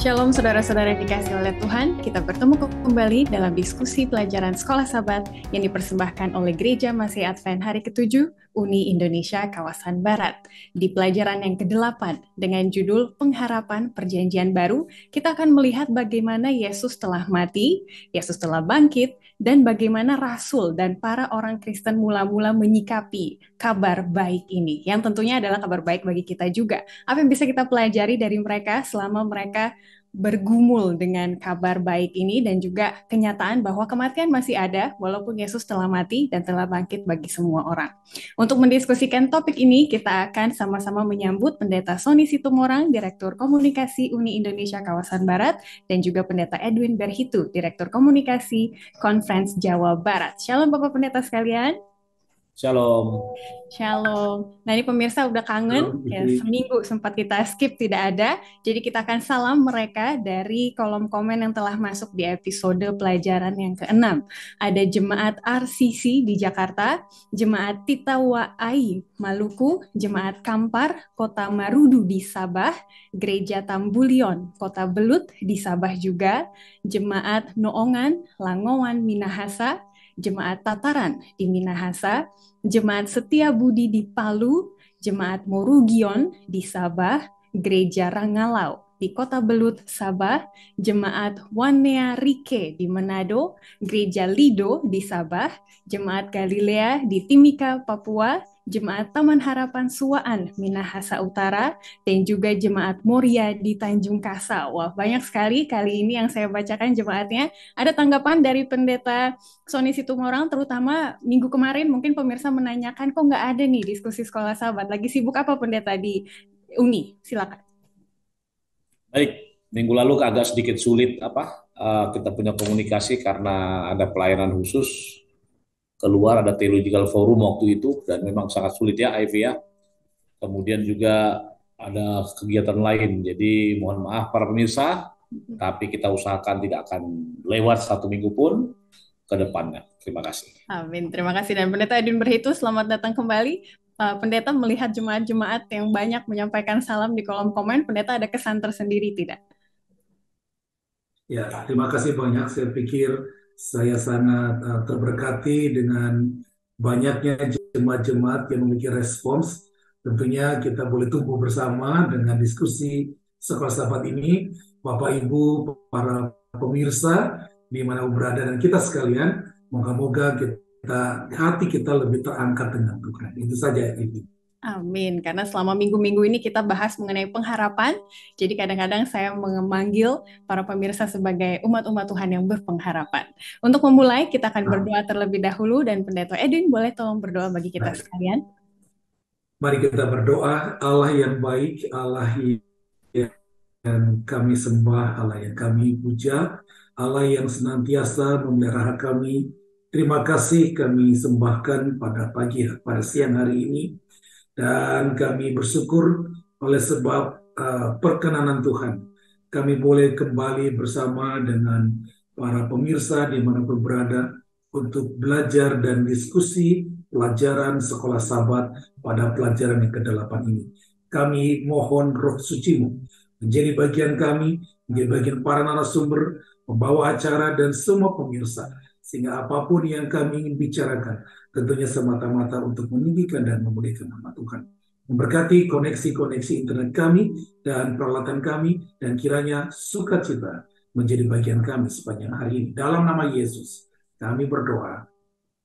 Shalom saudara-saudara yang dikasihi oleh Tuhan, kita bertemu kembali dalam diskusi pelajaran Sekolah Sabat yang dipersembahkan oleh Gereja Masih Advent Hari ke-7 Uni Indonesia Kawasan Barat. Di pelajaran yang ke-8 dengan judul Pengharapan Perjanjian Baru, kita akan melihat bagaimana Yesus telah mati, Yesus telah bangkit, dan bagaimana Rasul dan para orang Kristen mula-mula menyikapi kabar baik ini, yang tentunya adalah kabar baik bagi kita juga. Apa yang bisa kita pelajari dari mereka selama mereka bergumul dengan kabar baik ini dan juga kenyataan bahwa kematian masih ada walaupun Yesus telah mati dan telah bangkit bagi semua orang. Untuk mendiskusikan topik ini, kita akan sama-sama menyambut Pendeta Sony Situmorang, Direktur Komunikasi Uni Indonesia Kawasan Barat, dan juga Pendeta Edwin Berhitu, Direktur Komunikasi Conference Jawa Barat. Shalom Bapak Pendeta sekalian. Shalom. Shalom. Nah ini pemirsa udah kangen, Shalom, ya Putri. seminggu sempat kita skip tidak ada. Jadi kita akan salam mereka dari kolom komen yang telah masuk di episode pelajaran yang ke-6. Ada Jemaat RCC di Jakarta, Jemaat Titawai Maluku, Jemaat Kampar Kota Marudu di Sabah, Gereja Tambulion Kota Belut di Sabah juga, Jemaat Noongan Langowan Minahasa, Jemaat Tataran di Minahasa, Jemaat Setia Budi di Palu, Jemaat Morugion di Sabah, Gereja Rangalau di Kota Belut, Sabah, Jemaat Wanea Rike di Manado, Gereja Lido di Sabah, Jemaat Galilea di Timika, Papua, Jemaat Taman Harapan Suwaan, Minahasa Utara, dan juga Jemaat Moria di Tanjung Kasa. Wah, banyak sekali kali ini yang saya bacakan jemaatnya. Ada tanggapan dari Pendeta Sony Situmorang, terutama minggu kemarin mungkin pemirsa menanyakan kok nggak ada nih diskusi Sekolah Sahabat. Lagi sibuk apa Pendeta di Uni? Silakan. Baik, minggu lalu agak sedikit sulit kita punya komunikasi karena ada pelayanan khusus keluar, ada theological forum waktu itu dan memang sangat sulit ya Ivy ya. Kemudian juga ada kegiatan lain. Jadi mohon maaf para pemirsa, tapi kita usahakan tidak akan lewat satu minggu pun ke depannya. Terima kasih. Amin. Terima kasih. Dan Pendeta Edwin Berhitu, selamat datang kembali. Pendeta melihat jemaat-jemaat yang banyak menyampaikan salam di kolom komen. Pendeta ada kesan tersendiri tidak? Ya, terima kasih banyak. Saya pikir saya sangat terberkati dengan banyaknya jemaat-jemaat yang memiliki respons. Tentunya kita boleh tumbuh bersama dengan diskusi Sekolah Sahabat ini. Bapak, Ibu, para pemirsa, di mana berada, dan kita sekalian, moga-moga hati kita lebih terangkat dengan Tuhan. Itu saja ini. Amin. Karena selama minggu-minggu ini kita bahas mengenai pengharapan. Jadi kadang-kadang saya memanggil para pemirsa sebagai umat-umat Tuhan yang berpengharapan. Untuk memulai, kita akan berdoa terlebih dahulu. Dan Pendeta Edwin, boleh tolong berdoa bagi kita sekalian? Mari kita berdoa. Allah yang baik, Allah yang kami sembah, Allah yang kami puja, Allah yang senantiasa memelihara kami. Terima kasih kami sembahkan pada siang hari ini, dan kami bersyukur oleh sebab perkenanan Tuhan. Kami boleh kembali bersama dengan para pemirsa dimanapun berada untuk belajar dan diskusi pelajaran Sekolah Sabat pada pelajaran yang ke-8 ini. Kami mohon Roh Suci-Mu menjadi bagian kami, menjadi bagian para narasumber, pembawa acara, dan semua pemirsa, sehingga apapun yang kami ingin bicarakan tentunya semata-mata untuk meninggikan dan memuliakan nama Tuhan. Memberkati koneksi-koneksi internet kami dan peralatan kami, dan kiranya sukacita menjadi bagian kami sepanjang hari ini. Dalam nama Yesus kami berdoa.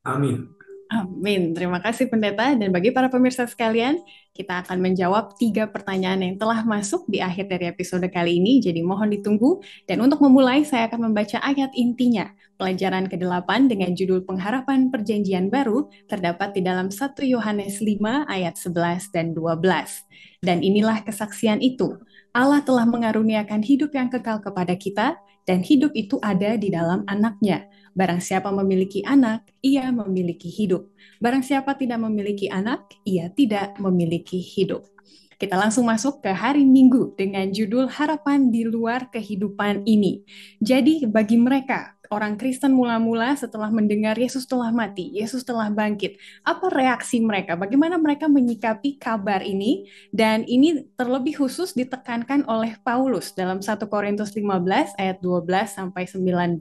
Amin. Amin. Terima kasih Pendeta. Dan bagi para pemirsa sekalian, kita akan menjawab 3 pertanyaan yang telah masuk di akhir dari episode kali ini. Jadi mohon ditunggu. Dan untuk memulai, saya akan membaca ayat intinya. Pelajaran ke-8 dengan judul Pengharapan Perjanjian Baru terdapat di dalam 1 Yohanes 5 ayat 11 dan 12. Dan inilah kesaksian itu. Allah telah mengaruniakan hidup yang kekal kepada kita, dan hidup itu ada di dalam Anaknya. Barang siapa memiliki anak, ia memiliki hidup. Barang siapa tidak memiliki anak, ia tidak memiliki hidup. Kita langsung masuk ke hari Minggu dengan judul Harapan di Luar Kehidupan Ini. Jadi bagi mereka, orang Kristen mula-mula setelah mendengar Yesus telah mati, Yesus telah bangkit, apa reaksi mereka? Bagaimana mereka menyikapi kabar ini? Dan ini terlebih khusus ditekankan oleh Paulus dalam 1 Korintus 15 ayat 12 sampai 19.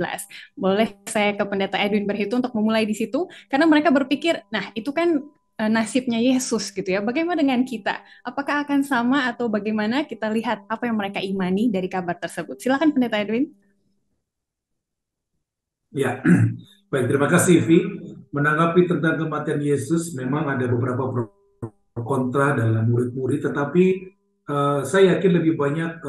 Boleh saya ke Pendeta Edwin Berhitu untuk memulai di situ? Karena mereka berpikir, nah itu kan nasibnya Yesus gitu ya. Bagaimana dengan kita? Apakah akan sama atau bagaimana? Kita lihat apa yang mereka imani dari kabar tersebut. Silakan Pendeta Edwin. Ya, baik, terima kasih, Vi. Menanggapi tentang kematian Yesus, memang ada beberapa pro kontra dalam murid-murid, tetapi saya yakin lebih banyak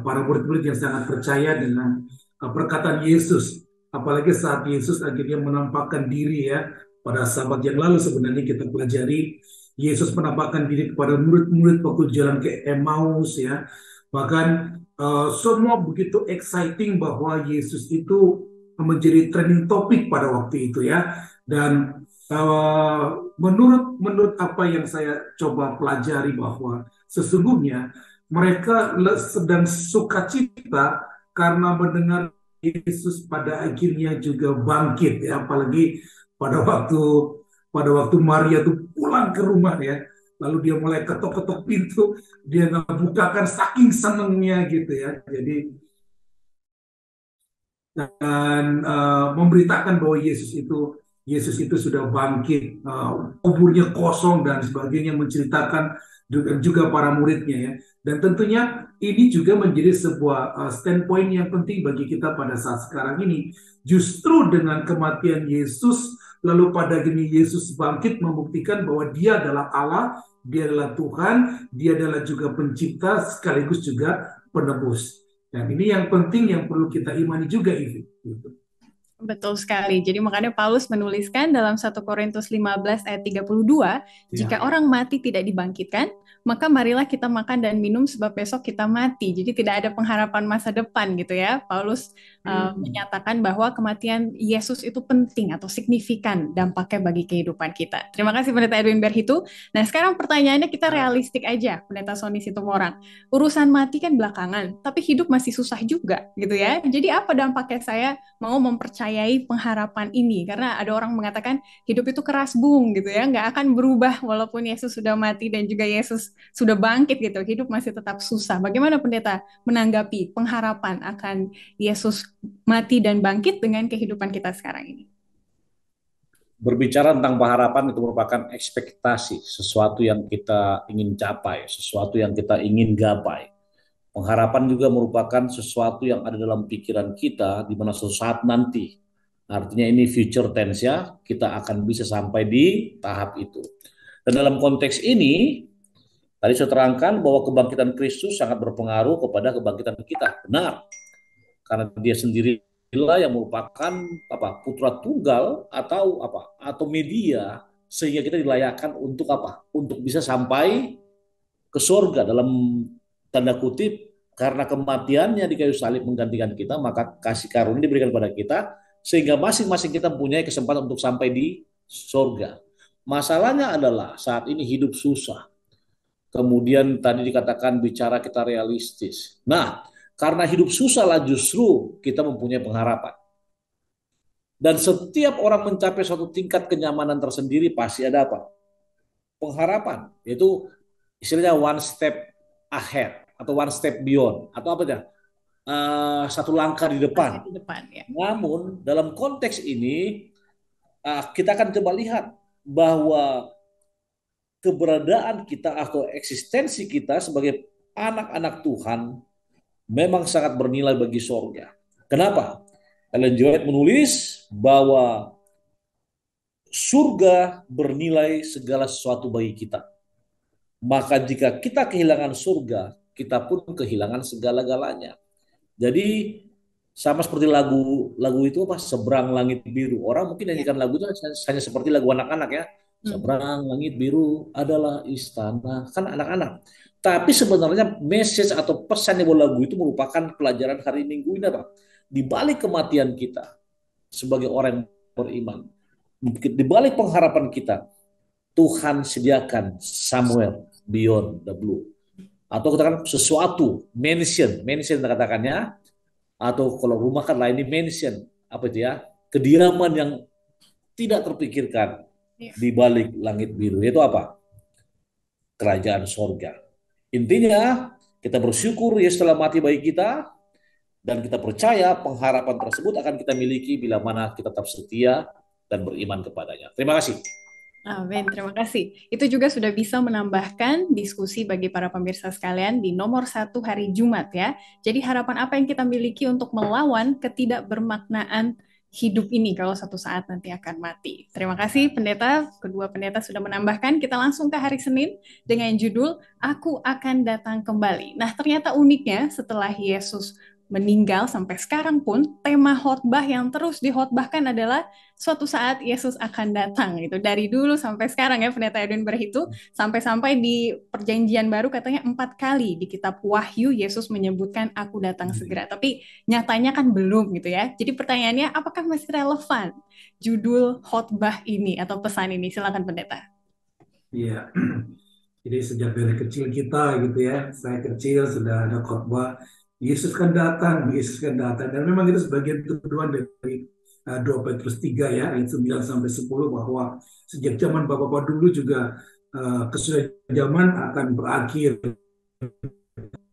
para murid-murid yang sangat percaya dengan perkataan Yesus. Apalagi saat Yesus akhirnya menampakkan diri ya, pada sahabat yang lalu sebenarnya kita pelajari, Yesus menampakkan diri kepada murid-murid waktu jalan ke Emmaus ya. Bahkan semua begitu exciting bahwa Yesus itu menjadi trending topik pada waktu itu ya. Dan menurut apa yang saya coba pelajari bahwa sesungguhnya mereka sedang sukacita karena mendengar Yesus pada akhirnya juga bangkit ya, apalagi pada waktu Maria tuh pulang ke rumah ya, lalu dia mulai ketok-ketok pintu, dia nggak bukakan saking senengnya gitu ya. Jadi dan memberitakan bahwa Yesus itu sudah bangkit, kuburnya kosong dan sebagainya, menceritakan juga para muridnya ya. Dan tentunya ini juga menjadi sebuah standpoint yang penting bagi kita pada saat sekarang ini. Justru dengan kematian Yesus, lalu pada gini Yesus bangkit membuktikan bahwa Dia adalah Allah, Dia adalah Tuhan, Dia adalah juga pencipta sekaligus juga penebus. Dan ini yang penting yang perlu kita imani juga itu. Betul sekali. Jadi makanya Paulus menuliskan dalam 1 Korintus 15 ayat 32, jika orang mati tidak dibangkitkan, maka marilah kita makan dan minum sebab besok kita mati. Jadi tidak ada pengharapan masa depan gitu ya. Paulus menyatakan bahwa kematian Yesus itu penting atau signifikan dampaknya bagi kehidupan kita. Terima kasih Pendeta Edwin Berhitu. Nah sekarang pertanyaannya kita realistik aja, Pendeta Sony Situmorang. Urusan mati kan belakangan, tapi hidup masih susah juga gitu ya. Jadi apa dampaknya saya mau mempercayai pengharapan ini? Karena ada orang mengatakan hidup itu keras bung gitu ya, nggak akan berubah walaupun Yesus sudah mati dan juga Yesus sudah bangkit gitu. Hidup masih tetap susah. Bagaimana Pendeta menanggapi pengharapan akan Yesus mati dan bangkit dengan kehidupan kita sekarang ini? Berbicara tentang pengharapan itu merupakan ekspektasi, sesuatu yang kita ingin capai, sesuatu yang kita ingin gapai. Pengharapan juga merupakan sesuatu yang ada dalam pikiran kita di mana suatu saat nanti, artinya ini future tense ya, kita akan bisa sampai di tahap itu. Dan dalam konteks ini, tadi saya terangkan bahwa kebangkitan Kristus sangat berpengaruh kepada kebangkitan kita. Benar, karena Dia sendiri yang merupakan putra tunggal atau media sehingga kita dilayakkan untuk untuk bisa sampai ke surga dalam tanda kutip, karena kematiannya di kayu salib menggantikan kita, maka kasih karunia diberikan kepada kita sehingga masing-masing kita mempunyai kesempatan untuk sampai di surga. Masalahnya adalah saat ini hidup susah. Kemudian tadi dikatakan bicara kita realistis. Nah, karena hidup susah lah justru kita mempunyai pengharapan. Dan setiap orang mencapai suatu tingkat kenyamanan tersendiri pasti ada pengharapan, yaitu istilahnya one step ahead atau one step beyond atau satu langkah di depan. Ya. Namun dalam konteks ini kita akan coba lihat bahwa keberadaan kita atau eksistensi kita sebagai anak-anak Tuhan memang sangat bernilai bagi surga. Kenapa? Ellen G. White menulis bahwa surga bernilai segala sesuatu bagi kita. Maka jika kita kehilangan surga, kita pun kehilangan segala-galanya. Jadi sama seperti lagu itu Seberang Langit Biru. Orang mungkin nyanyikan lagu itu hanya seperti lagu anak-anak ya. Seberang langit biru adalah istana, kan anak-anak. Tapi sebenarnya message atau pesan di lagu itu merupakan pelajaran hari Minggu ini Di balik kematian kita sebagai orang yang beriman, di balik pengharapan kita, Tuhan sediakan somewhere beyond the blue. atau katakan sesuatu, mansion katakannya, atau kalau rumah kan lain di mansion, apa itu ya, kediaman yang tidak terpikirkan Iya. di balik langit biru, itu apa? Kerajaan sorga. Intinya kita bersyukur Yesus telah mati bagi kita, dan kita percaya pengharapan tersebut akan kita miliki bila mana kita tetap setia dan beriman kepadanya. Terima kasih. Amin, terima kasih. Itu juga sudah bisa menambahkan diskusi bagi para pemirsa sekalian di nomor 1 hari Jumat ya. Jadi harapan apa yang kita miliki untuk melawan ketidakbermaknaan hidup ini kalau satu saat nanti akan mati. Terima kasih pendeta, kedua pendeta sudah menambahkan. Kita langsung ke hari Senin dengan judul Aku Akan Datang Kembali. Nah, ternyata uniknya setelah Yesus meninggal sampai sekarang pun tema khotbah yang terus dihotbahkan adalah suatu saat Yesus akan datang gitu. Dari dulu sampai sekarang ya pendeta Edwin berhitung sampai-sampai di perjanjian baru katanya 4 kali di kitab Wahyu Yesus menyebutkan aku datang segera. Tapi nyatanya kan belum gitu ya. Jadi pertanyaannya apakah masih relevan judul khotbah ini atau pesan ini? Silakan pendeta. Iya. Jadi sejak dari kecil kita gitu ya, saya kecil sudah ada khotbah Yesus kan datang, Yesus kan datang. Dan memang itu sebagian tuduhan dari 2 Petrus 3 ya, ayat 9 sampai 10 bahwa sejak zaman bapak-bapak dulu juga kesudahan zaman akan berakhir.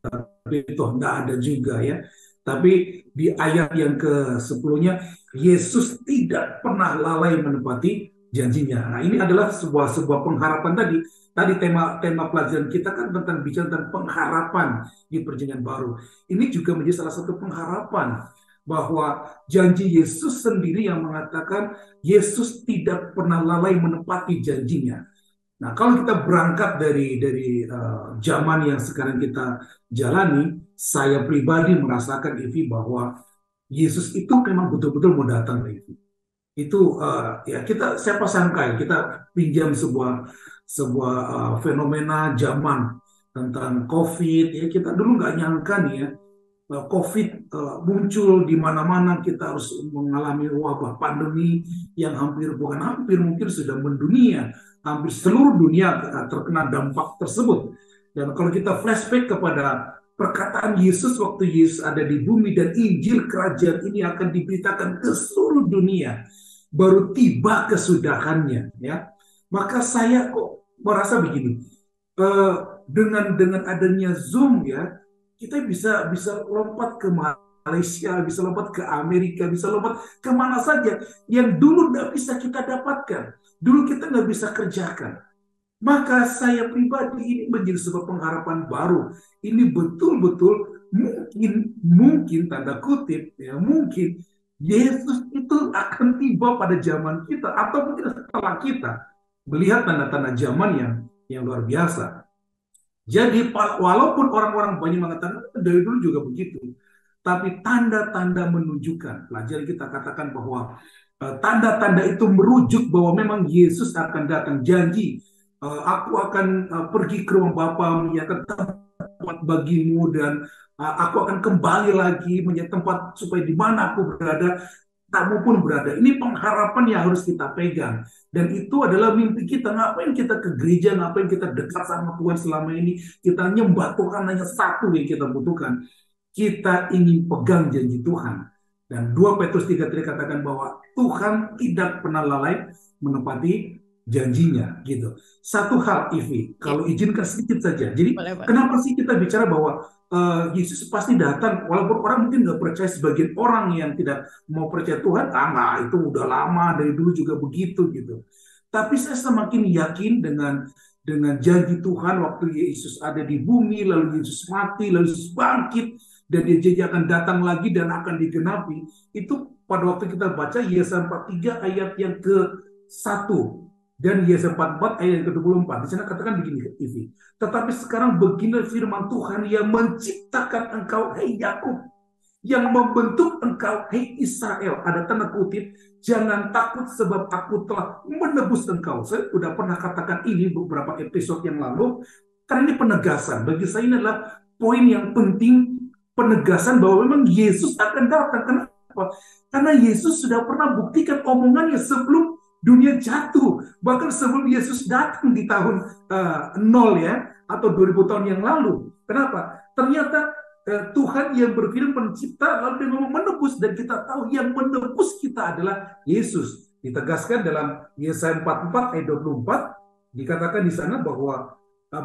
Tapi itu tidak ada juga ya. Tapi di ayat yang ke-10-nya, Yesus tidak pernah lalai menepati janjinya. Nah, ini adalah sebuah pengharapan tadi. Tadi tema pelajaran kita kan tentang bicara tentang pengharapan di perjanjian baru. Ini juga menjadi salah satu pengharapan bahwa janji Yesus sendiri yang mengatakan Yesus tidak pernah lalai menepati janjinya. Nah, kalau kita berangkat dari zaman yang sekarang kita jalani, saya pribadi merasakan Evi bahwa Yesus itu memang betul-betul mau datang, Evi. Itu ya siapa sangka kita pinjam sebuah fenomena zaman tentang COVID ya, kita dulu nggak nyangka nih ya COVID muncul di mana-mana, kita harus mengalami wabah pandemi yang mungkin sudah mendunia, hampir seluruh dunia terkena dampak tersebut. Dan kalau kita flashback kepada perkataan Yesus waktu Yesus ada di bumi dan Injil kerajaan ini akan diberitakan ke seluruh dunia, baru tiba kesudahannya ya. Maka saya kok merasa begini, dengan adanya Zoom ya, kita bisa lompat ke Malaysia, bisa lompat ke Amerika, bisa lompat kemana saja yang dulu nggak bisa kita dapatkan, dulu kita nggak bisa kerjakan. Maka saya pribadi ini menjadi sebuah pengharapan baru. Ini betul-betul mungkin tanda kutip ya, mungkin Yesus itu akan tiba pada zaman kita atau mungkin setelah kita melihat tanda-tanda zaman yang luar biasa. Jadi walaupun orang-orang banyak mengatakan dari dulu juga begitu, tapi tanda-tanda menunjukkan, pelajaran kita katakan bahwa tanda-tanda itu merujuk bahwa memang Yesus akan datang, janji, aku akan pergi ke rumah Bapa, menyiapkan tempat bagimu, dan aku akan kembali lagi menjadi tempat supaya di mana aku berada, kamu pun berada. Ini pengharapan yang harus kita pegang. Dan itu adalah mimpi kita. Ngapain kita ke gereja, ngapain kita dekat sama Tuhan selama ini. Kita nyembah Tuhan, hanya satu yang kita butuhkan. Kita ingin pegang janji Tuhan. Dan 2 Petrus 3 katakan bahwa Tuhan tidak pernah lalai menepati janjinya. Gitu. Satu hal, Ivi, kalau izinkan sedikit saja. Jadi kenapa sih kita bicara bahwa Yesus pasti datang, walaupun orang mungkin nggak percaya, sebagian orang yang tidak mau percaya Tuhan, nggak, itu udah lama, dari dulu juga begitu gitu. Tapi saya semakin yakin dengan janji Tuhan waktu Yesus ada di bumi, lalu Yesus mati, lalu Yesus bangkit, dan dia janji akan datang lagi dan akan digenapi. Itu pada waktu kita baca Yesaya 43 ayat yang ke-1. Dan Yesaya 44 ayat yang ke-24. Di sana katakan begini, Ivi. Tetapi sekarang begini firman Tuhan yang menciptakan engkau, hei Yakub, yang membentuk engkau, hei Israel. Ada tanda kutip, jangan takut sebab aku telah menebus engkau. Saya sudah pernah katakan ini beberapa episode yang lalu, karena ini penegasan. Bagi saya ini adalah poin yang penting, penegasan bahwa memang Yesus akan datang. Kenapa? Karena Yesus sudah pernah buktikan omongannya sebelum dunia jatuh. Bahkan sebelum Yesus datang di tahun 0 ya, atau 2000 tahun yang lalu. Kenapa? Ternyata Tuhan yang berfirman pencipta lalu dia ngomong menebus, dan kita tahu yang menebus kita adalah Yesus. Ditegaskan dalam Yesaya 44 ayat 24, dikatakan di sana bahwa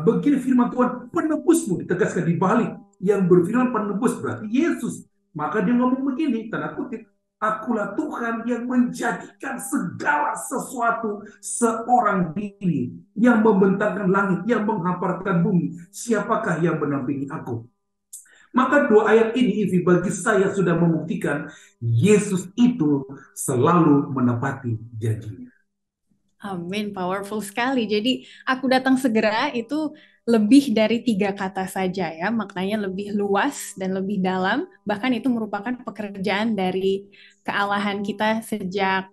begini firman Tuhan, penebusmu, ditegaskan di balik yang berfirman penebus berarti Yesus. Maka dia ngomong begini, tanda kutip, akulah Tuhan yang menjadikan segala sesuatu seorang diri, yang membentangkan langit, yang menghamparkan bumi. Siapakah yang menampingi aku? Maka dua ayat ini, Ivi, bagi saya sudah membuktikan Yesus itu selalu menepati janjinya. Amin, powerful sekali. Jadi aku datang segera itu lebih dari 3 kata saja ya, maknanya lebih luas dan lebih dalam. Bahkan itu merupakan pekerjaan dari kealahan kita sejak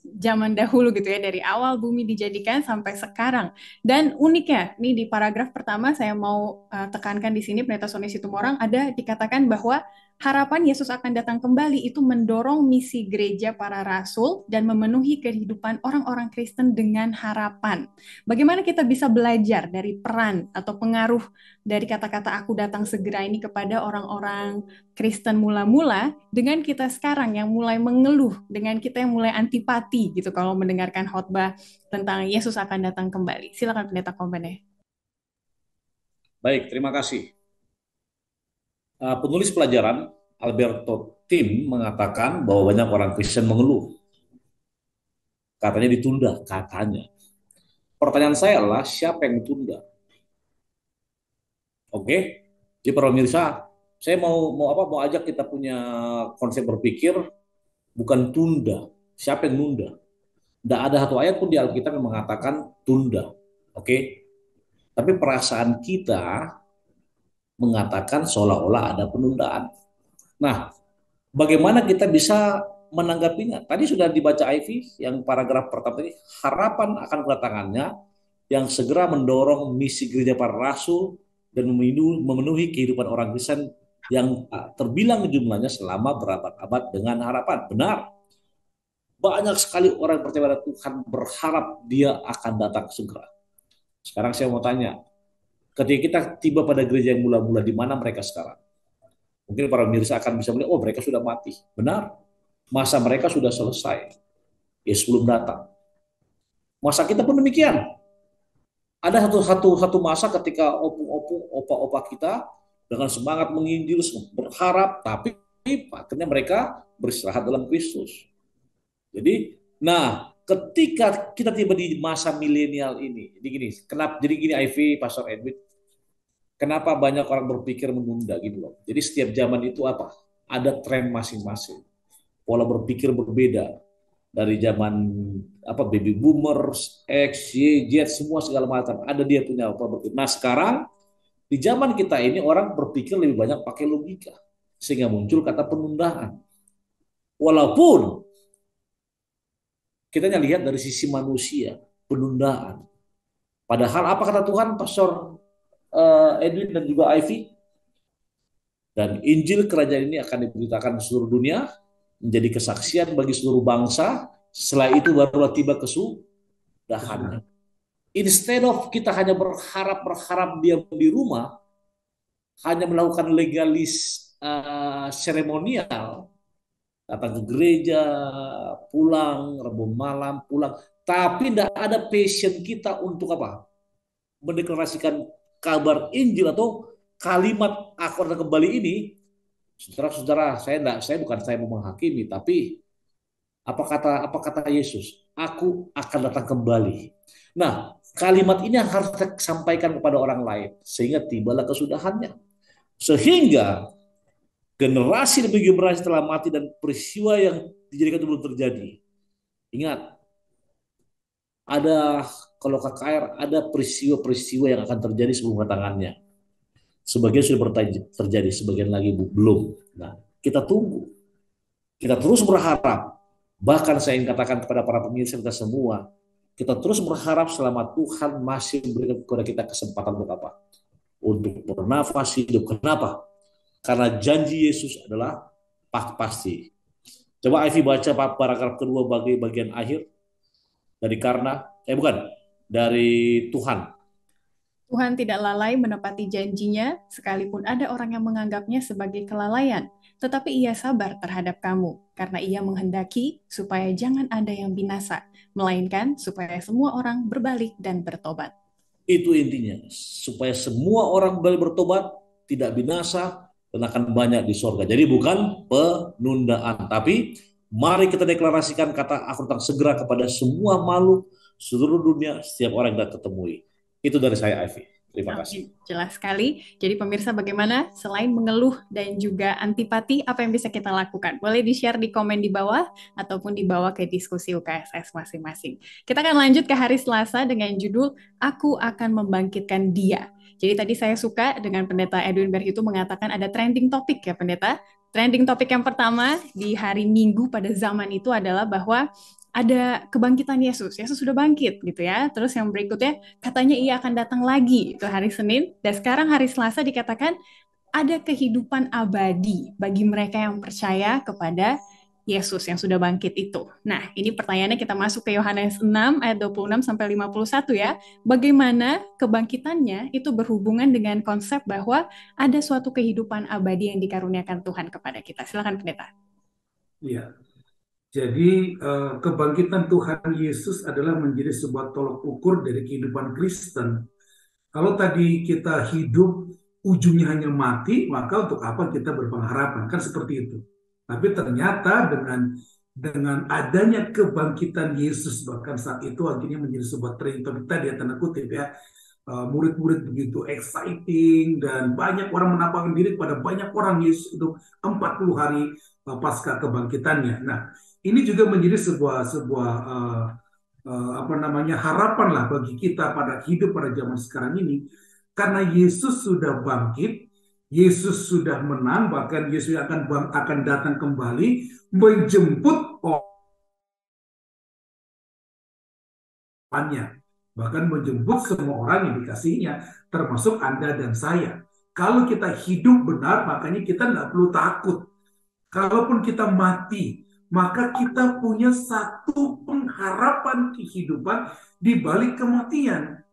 zaman dahulu gitu ya, dari awal bumi dijadikan sampai sekarang. Dan uniknya nih di paragraf pertama saya mau tekankan di sini, Pendeta Sony Situmorang, ada dikatakan bahwa harapan Yesus akan datang kembali itu mendorong misi gereja para rasul dan memenuhi kehidupan orang-orang Kristen dengan harapan. Bagaimana kita bisa belajar dari peran atau pengaruh dari kata-kata aku datang segera ini kepada orang-orang Kristen mula-mula dengan kita sekarang yang mulai mengeluh, dengan kita yang mulai antipati gitu kalau mendengarkan khotbah tentang Yesus akan datang kembali. Silakan Pendeta Komben. Baik, terima kasih. Penulis pelajaran Alberto Tim mengatakan bahwa banyak orang Kristen mengeluh. Katanya ditunda, katanya. Pertanyaan saya adalah siapa yang ditunda? Oke, jadi para pemirsa, saya mau ajak kita punya konsep berpikir bukan tunda. Siapa yang nunda? Tidak ada satu ayat pun di Alkitab yang mengatakan tunda. Oke, tapi perasaan kita mengatakan seolah-olah ada penundaan. Nah, bagaimana kita bisa menanggapinya? Tadi sudah dibaca Ivy yang paragraf pertama ini, harapan akan kedatangannya yang segera mendorong misi gereja para rasul dan memenuhi kehidupan orang Kristen yang terbilang jumlahnya selama berabad-abad dengan harapan. Benar, banyak sekali orang yang percaya pada Tuhan berharap dia akan datang segera. Sekarang saya mau tanya, ketika kita tiba pada gereja yang mula-mula, di mana mereka sekarang? Mungkin para pemirsa akan bisa melihat, oh mereka sudah mati. Benar, masa mereka sudah selesai. Yesus belum datang. Masa kita pun demikian. Ada satu masa ketika opung-opung, opa-opa kita dengan semangat menginjil, berharap, tapi akhirnya mereka beristirahat dalam Kristus. Jadi, nah ketika kita tiba di masa milenial ini, jadi gini Ivy, Pastor Edwin, kenapa banyak orang berpikir menunda gitu loh. Jadi setiap zaman itu apa? Ada tren masing-masing. Pola berpikir berbeda. Dari zaman baby boomers, X, Y, Z, semua segala macam. Ada dia punya apa berpikir. Nah sekarang di zaman kita ini orang berpikir lebih banyak pakai logika. Sehingga muncul kata penundaan. Walaupun kita lihat dari sisi manusia, penundaan. Padahal apa kata Tuhan, Pastor Edwin dan juga Ivy? Dan Injil kerajaan ini akan diberitakan di seluruh dunia, menjadi kesaksian bagi seluruh bangsa. Setelah itu barulah tiba kesudahannya. Instead of kita hanya berharap diam di rumah, hanya melakukan legalis seremonial, datang ke gereja, pulang, Rabu malam, pulang. Tapi tidak ada passion kita untuk apa? Mendeklarasikan kabar Injil atau kalimat aku akan kembali ini. Saudara-saudara, saya bukan mau menghakimi, tapi apa kata Yesus? Aku akan datang kembali. Nah, kalimat ini harus kita sampaikan kepada orang lain sehingga tibalah kesudahannya. Sehingga generasi demi generasi telah mati dan peristiwa yang dijadikan itu belum terjadi. Ingat, ada kalau KKR ada peristiwa-peristiwa yang akan terjadi sebelum kedatangannya. Sebagian sudah terjadi, sebagian lagi belum. Nah, kita tunggu. Kita terus berharap. Bahkan saya ingin katakan kepada para pemirsa kita semua, kita terus berharap selama Tuhan masih memberikan kepada kita kesempatan untuk apa? Untuk bernafas hidup. Kenapa? Karena janji Yesus adalah pasti. Coba Ivy baca paragraf kedua bagian akhir dari dari Tuhan. Tuhan tidak lalai menepati janjinya, sekalipun ada orang yang menganggapnya sebagai kelalaian. Tetapi ia sabar terhadap kamu, karena ia menghendaki supaya jangan ada yang binasa, melainkan supaya semua orang berbalik dan bertobat. Itu intinya, supaya semua orang kembali bertobat, tidak binasa, dan akan banyak di sorga. Jadi bukan penundaan, tapi mari kita deklarasikan kata aku datang segera kepada semua makhluk seluruh dunia, setiap orang yang kita temui. Itu dari saya, Ivy. Terima kasih. Oke, jelas sekali. Jadi pemirsa bagaimana selain mengeluh dan juga antipati, apa yang bisa kita lakukan? Boleh di-share di komen di bawah ataupun dibawa ke diskusi UKSS masing-masing. Kita akan lanjut ke hari Selasa dengan judul Aku Akan Membangkitkan Dia. Jadi tadi saya suka dengan Pendeta Edwin Berhitu mengatakan ada trending topik ya Pendeta. Trending topik yang pertama di hari Minggu pada zaman itu adalah bahwa ada kebangkitan Yesus. Yesus sudah bangkit gitu ya. Terus yang berikutnya katanya ia akan datang lagi itu hari Senin. Dan sekarang hari Selasa dikatakan ada kehidupan abadi bagi mereka yang percaya kepada Yesus yang sudah bangkit itu. Nah, ini pertanyaannya kita masuk ke Yohanes 6 ayat 26 sampai 51 ya. Bagaimana kebangkitannya itu berhubungan dengan konsep bahwa ada suatu kehidupan abadi yang dikaruniakan Tuhan kepada kita. Silakan Pendeta. Iya. Jadi kebangkitan Tuhan Yesus adalah menjadi sebuah tolok ukur dari kehidupan Kristen. Kalau tadi kita hidup ujungnya hanya mati, maka untuk apa kita berpengharapan? Kan seperti itu. Tapi ternyata dengan adanya kebangkitan Yesus, bahkan saat itu akhirnya menjadi sebuah trending topik tadi ya, tanda kutip ya. Murid-murid begitu exciting dan banyak orang menampakkan diri kepada banyak orang Yesus itu 40 hari pasca kebangkitannya. Nah, ini juga menjadi sebuah apa namanya harapan lah bagi kita pada hidup pada zaman sekarang ini, karena Yesus sudah bangkit, Yesus sudah menang, bahkan Yesus akan datang kembali menjemput orangnya, bahkan menjemput semua orang yang dikasihnya, termasuk Anda dan saya. Kalau kita hidup benar, makanya kita nggak perlu takut. Kalaupun kita mati, maka kita punya satu pengharapan kehidupan di balik kematian.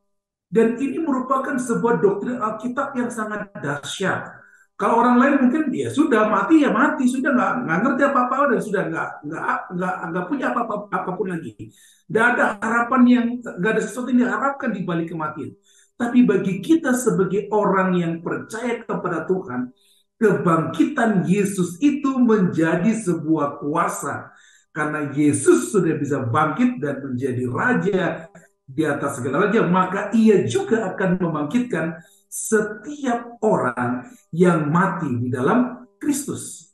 Dan ini merupakan sebuah doktrin Alkitab yang sangat dahsyat. Kalau orang lain mungkin ya sudah mati ya mati, sudah nggak ngerti apa-apa dan sudah nggak punya apa-apa apapun lagi. Nggak ada harapan yang nggak ada sesuatu yang diharapkan di balik kematian. Tapi bagi kita sebagai orang yang percaya kepada Tuhan, kebangkitan Yesus itu menjadi sebuah kuasa. Karena Yesus sudah bisa bangkit dan menjadi raja di atas segala raja, maka ia juga akan membangkitkan setiap orang yang mati di dalam Kristus.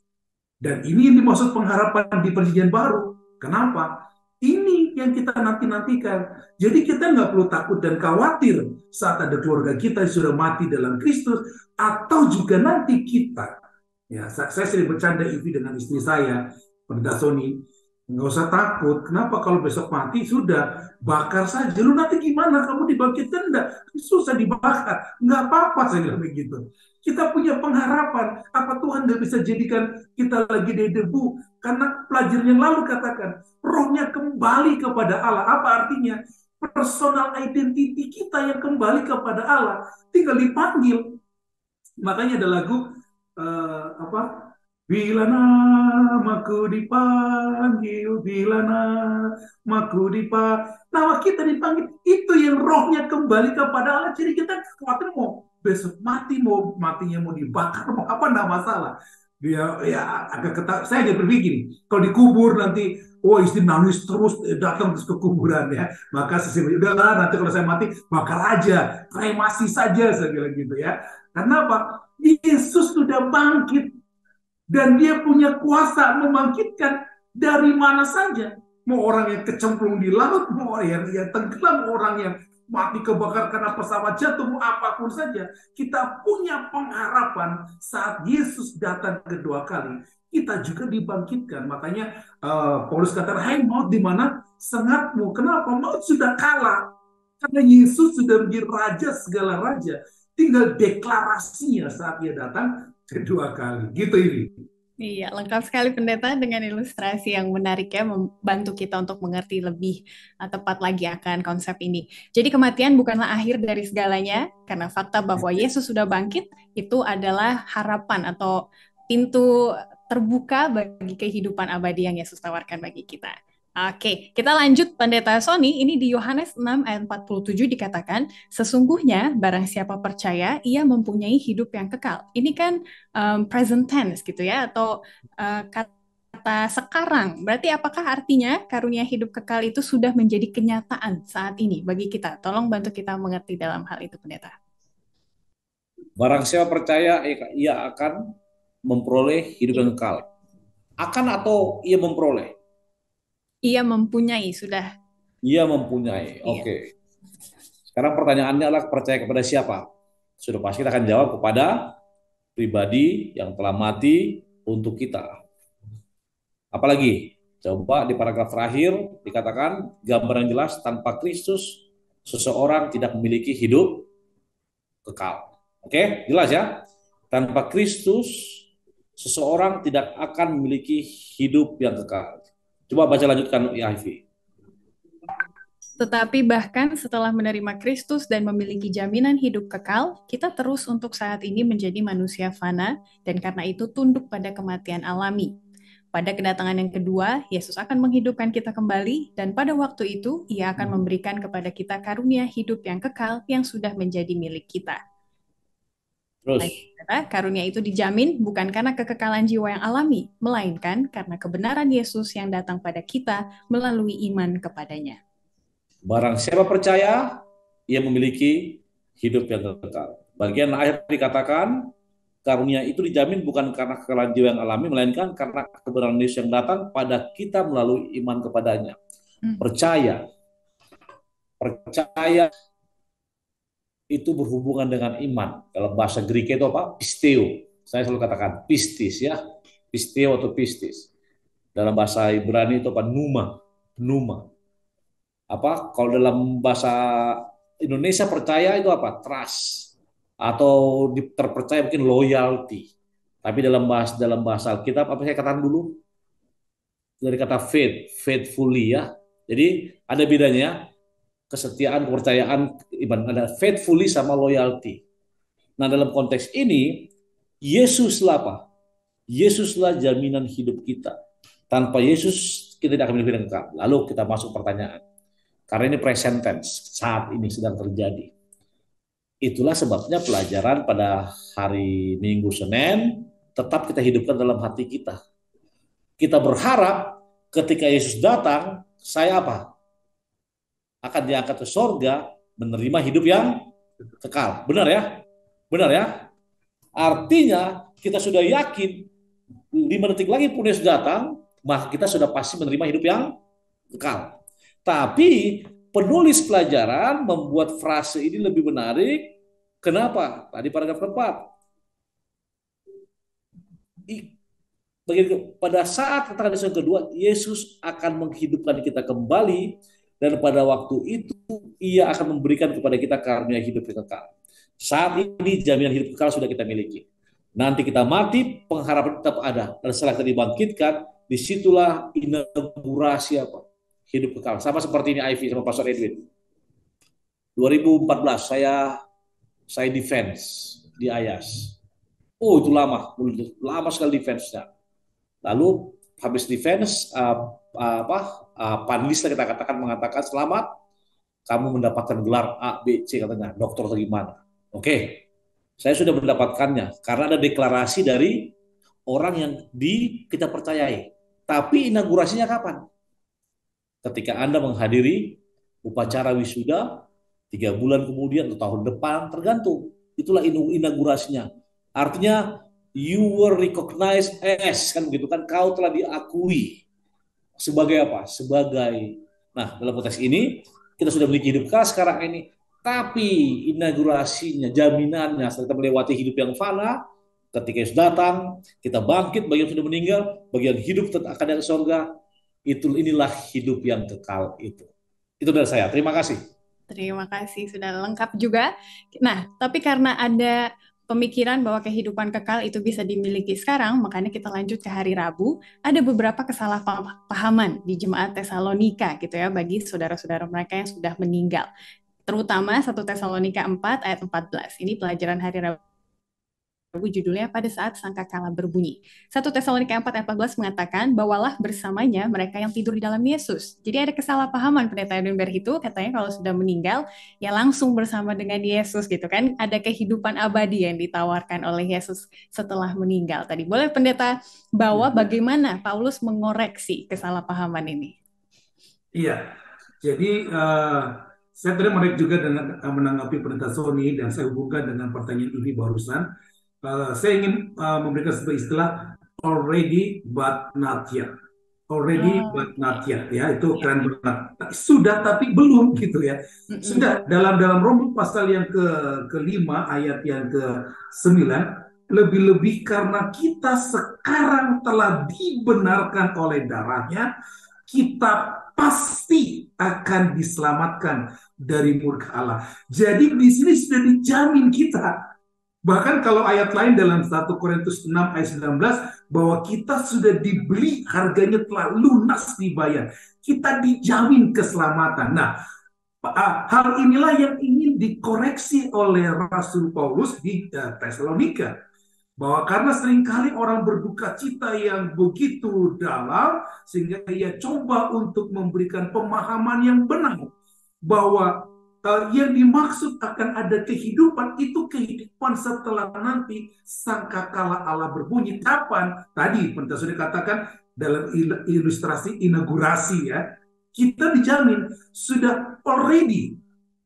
Dan ini yang dimaksud pengharapan di perjanjian baru. Kenapa? Ini yang kita nanti-nantikan. Jadi kita nggak perlu takut dan khawatir saat ada keluarga kita yang sudah mati dalam Kristus, atau juga nanti kita. Ya, saya sering bercanda dengan istri saya, Pendeta Sony, nggak usah takut. Kenapa kalau besok mati sudah bakar saja? Lu nanti gimana? Kamu dibangkitkan enggak? Susah dibakar. Nggak apa-apa saya bilang begitu. Kita punya pengharapan. Apa Tuhan nggak bisa jadikan kita lagi dari debu? Karena pelajaran yang lalu katakan, rohnya kembali kepada Allah. Apa artinya? Personal identity kita yang kembali kepada Allah. Tinggal dipanggil. Makanya ada lagu, apa? Bila namaku dipanggil, bila namaku dipanggil, nama kita dipanggil, itu yang rohnya kembali kepada Allah. Jadi kita khawatir mau besok mati, mau matinya mau dibakar, mau apa, enggak masalah. Dia ya agak ketak. Saya aja berpikir, kalau dikubur nanti, oh istri nangis terus datang ke kuburan ya, maka saya udahlah nanti kalau saya mati bakar aja, kremasi saja, saya bilang gitu ya. Karena apa? Yesus sudah bangkit. Dan dia punya kuasa membangkitkan dari mana saja. Mau orang yang kecemplung di laut, mau orang yang tenggelam, orang yang mati kebakar karena pesawat jatuh, mau apapun saja. Kita punya pengharapan saat Yesus datang kedua kali. Kita juga dibangkitkan. Makanya Paulus kata, hai maut di mana sengatmu? Kenapa? Maut sudah kalah. Karena Yesus sudah menjadi raja segala raja. Tinggal deklarasinya saat dia datang kedua kali. Gitu ini. Iya, lengkap sekali pendeta dengan ilustrasi yang menarik ya, membantu kita untuk mengerti lebih tepat lagi akan konsep ini. Jadi kematian bukanlah akhir dari segalanya, karena fakta bahwa Yesus sudah bangkit itu adalah harapan atau pintu terbuka bagi kehidupan abadi yang Yesus tawarkan bagi kita. Oke, kita lanjut Pendeta Sony. Ini di Yohanes 6 ayat 47 dikatakan, sesungguhnya barang siapa percaya, ia mempunyai hidup yang kekal. Ini kan present tense gitu ya, atau kata sekarang. Berarti apakah artinya karunia hidup kekal itu sudah menjadi kenyataan saat ini bagi kita? Tolong bantu kita mengerti dalam hal itu, Pendeta. Barang siapa percaya, ia akan memperoleh hidup yang kekal. Akan atau ia memperoleh? Ia mempunyai, sudah. Ia mempunyai. Iya. Oke. Sekarang pertanyaannya adalah percaya kepada siapa? Sudah pasti kita akan jawab kepada pribadi yang telah mati untuk kita. Apalagi? Coba di paragraf terakhir dikatakan gambar yang jelas, tanpa Kristus seseorang tidak memiliki hidup kekal. Oke, jelas ya? Tanpa Kristus seseorang tidak akan memiliki hidup yang kekal. Coba baca lanjutkan ya Ivy. Tetapi bahkan setelah menerima Kristus dan memiliki jaminan hidup kekal, kita terus untuk saat ini menjadi manusia fana dan karena itu tunduk pada kematian alami. Pada kedatangan yang kedua, Yesus akan menghidupkan kita kembali dan pada waktu itu Ia akan memberikan kepada kita karunia hidup yang kekal yang sudah menjadi milik kita. Terus. Karunia itu dijamin bukan karena kekekalan jiwa yang alami, melainkan karena kebenaran Yesus yang datang pada kita melalui iman kepadanya. Barang siapa percaya, ia memiliki hidup yang kekal. Bagian akhir dikatakan, karunia itu dijamin bukan karena kekalahan jiwa yang alami, melainkan karena kebenaran Yesus yang datang pada kita melalui iman kepadanya. Percaya itu berhubungan dengan iman. Dalam bahasa Greek itu apa? Pisteo. Saya selalu katakan pistis ya. Pisteo atau pistis. Dalam bahasa Ibrani itu apa? Pneuma. Apa? Kalau dalam bahasa Indonesia percaya itu apa? Trust. Atau terpercaya mungkin loyalty. Tapi dalam bahasa Alkitab apa saya katakan dulu? Dari kata faithfully ya. Jadi ada bedanya kesetiaan, kepercayaan, iman. Ada faithfully sama loyalty. Nah dalam konteks ini, Yesuslah apa? Yesuslah jaminan hidup kita. Tanpa Yesus kita tidak akan memiliki hidup kekal. Lalu kita masuk pertanyaan. Karena ini present tense, saat ini sedang terjadi. Itulah sebabnya pelajaran pada hari Minggu Senin tetap kita hidupkan dalam hati kita. Kita berharap ketika Yesus datang, saya apa? Akan diangkat ke sorga, menerima hidup yang kekal. Benar ya? Benar ya? Artinya kita sudah yakin 5 detik lagi pun Yesus datang, maka kita sudah pasti menerima hidup yang kekal. Tapi penulis pelajaran membuat frase ini lebih menarik. Kenapa? Tadi paragraf keempat. Pada saat kedatangan Yesus yang kedua, Yesus akan menghidupkan kita kembali dan pada waktu itu Ia akan memberikan kepada kita karunia hidup yang kekal. Saat ini jaminan hidup kekal sudah kita miliki. Nanti kita mati, pengharapan tetap ada. Dan setelah kita dibangkitkan, disitulah inaugurasi apa? Hidup kekal. Sama seperti ini Ivy sama Pastor Edwin. 2014 saya defense di Ayas. Oh itu lama sekali defense-nya. Lalu habis defense panelis kita mengatakan selamat kamu mendapatkan gelar A, B, C katanya dokter atau gimana. Oke, saya sudah mendapatkannya karena ada deklarasi dari orang yang kita percayai. Tapi inaugurasinya kapan? Ketika Anda menghadiri upacara wisuda 3 bulan kemudian atau tahun depan, tergantung. Itulah inaugurasinya. Artinya you were recognized as, kan begitu kan, kau telah diakui sebagai apa? Nah dalam konteks ini kita sudah memiliki hidup kekal sekarang ini, tapi inaugurasinya, jaminannya setelah kita melewati hidup yang fana, ketika Yesus datang, kita bangkit, bagi yang sudah meninggal, bagi yang hidup akan ada di surga, inilah hidup yang kekal itu. Itu dari saya. Terima kasih. Terima kasih, sudah lengkap juga. Nah, tapi karena ada pemikiran bahwa kehidupan kekal itu bisa dimiliki sekarang, makanya kita lanjut ke hari Rabu. Ada beberapa kesalahpahaman di jemaat Tesalonika gitu ya bagi saudara-saudara mereka yang sudah meninggal. Terutama 1 Tesalonika 4 ayat 14. Ini pelajaran hari Rabu, judulnya pada saat sangkakala berbunyi. 1 Tesalonika 4 ayat 14 mengatakan, bawalah bersamanya mereka yang tidur di dalam Yesus. Jadi ada kesalahpahaman Pendeta Edwinberg itu, katanya kalau sudah meninggal, ya langsung bersama dengan Yesus gitu kan. Ada kehidupan abadi yang ditawarkan oleh Yesus setelah meninggal. Tadi boleh Pendeta bawa bagaimana Paulus mengoreksi kesalahpahaman ini? Iya, jadi saya tadi menarik juga dengan menanggapi Pendeta Sony dan saya hubungkan dengan pertanyaan ini barusan. Saya ingin memberikan sebuah istilah already but not yet. Already but not yet, ya itu keren banget. Sudah tapi belum gitu ya. Sudah dalam Roma pasal yang kelima ayat yang ke-9, lebih-lebih karena kita sekarang telah dibenarkan oleh darahnya, kita pasti akan diselamatkan dari murka Allah. Jadi di sini sudah dijamin kita. Bahkan kalau ayat lain dalam 1 Korintus 6 ayat 19, bahwa kita sudah dibeli, harganya telah lunas dibayar. Kita dijamin keselamatan. Nah, hal inilah yang ingin dikoreksi oleh Rasul Paulus di Tesalonika. Bahwa karena seringkali orang berduka cita yang begitu dalam, sehingga ia coba untuk memberikan pemahaman yang benar. Bahwa yang dimaksud akan ada kehidupan itu kehidupan setelah nanti sangkakala Allah berbunyi. Kapan? Tadi Pendeta sudah katakan dalam ilustrasi inaugurasi ya, kita dijamin sudah already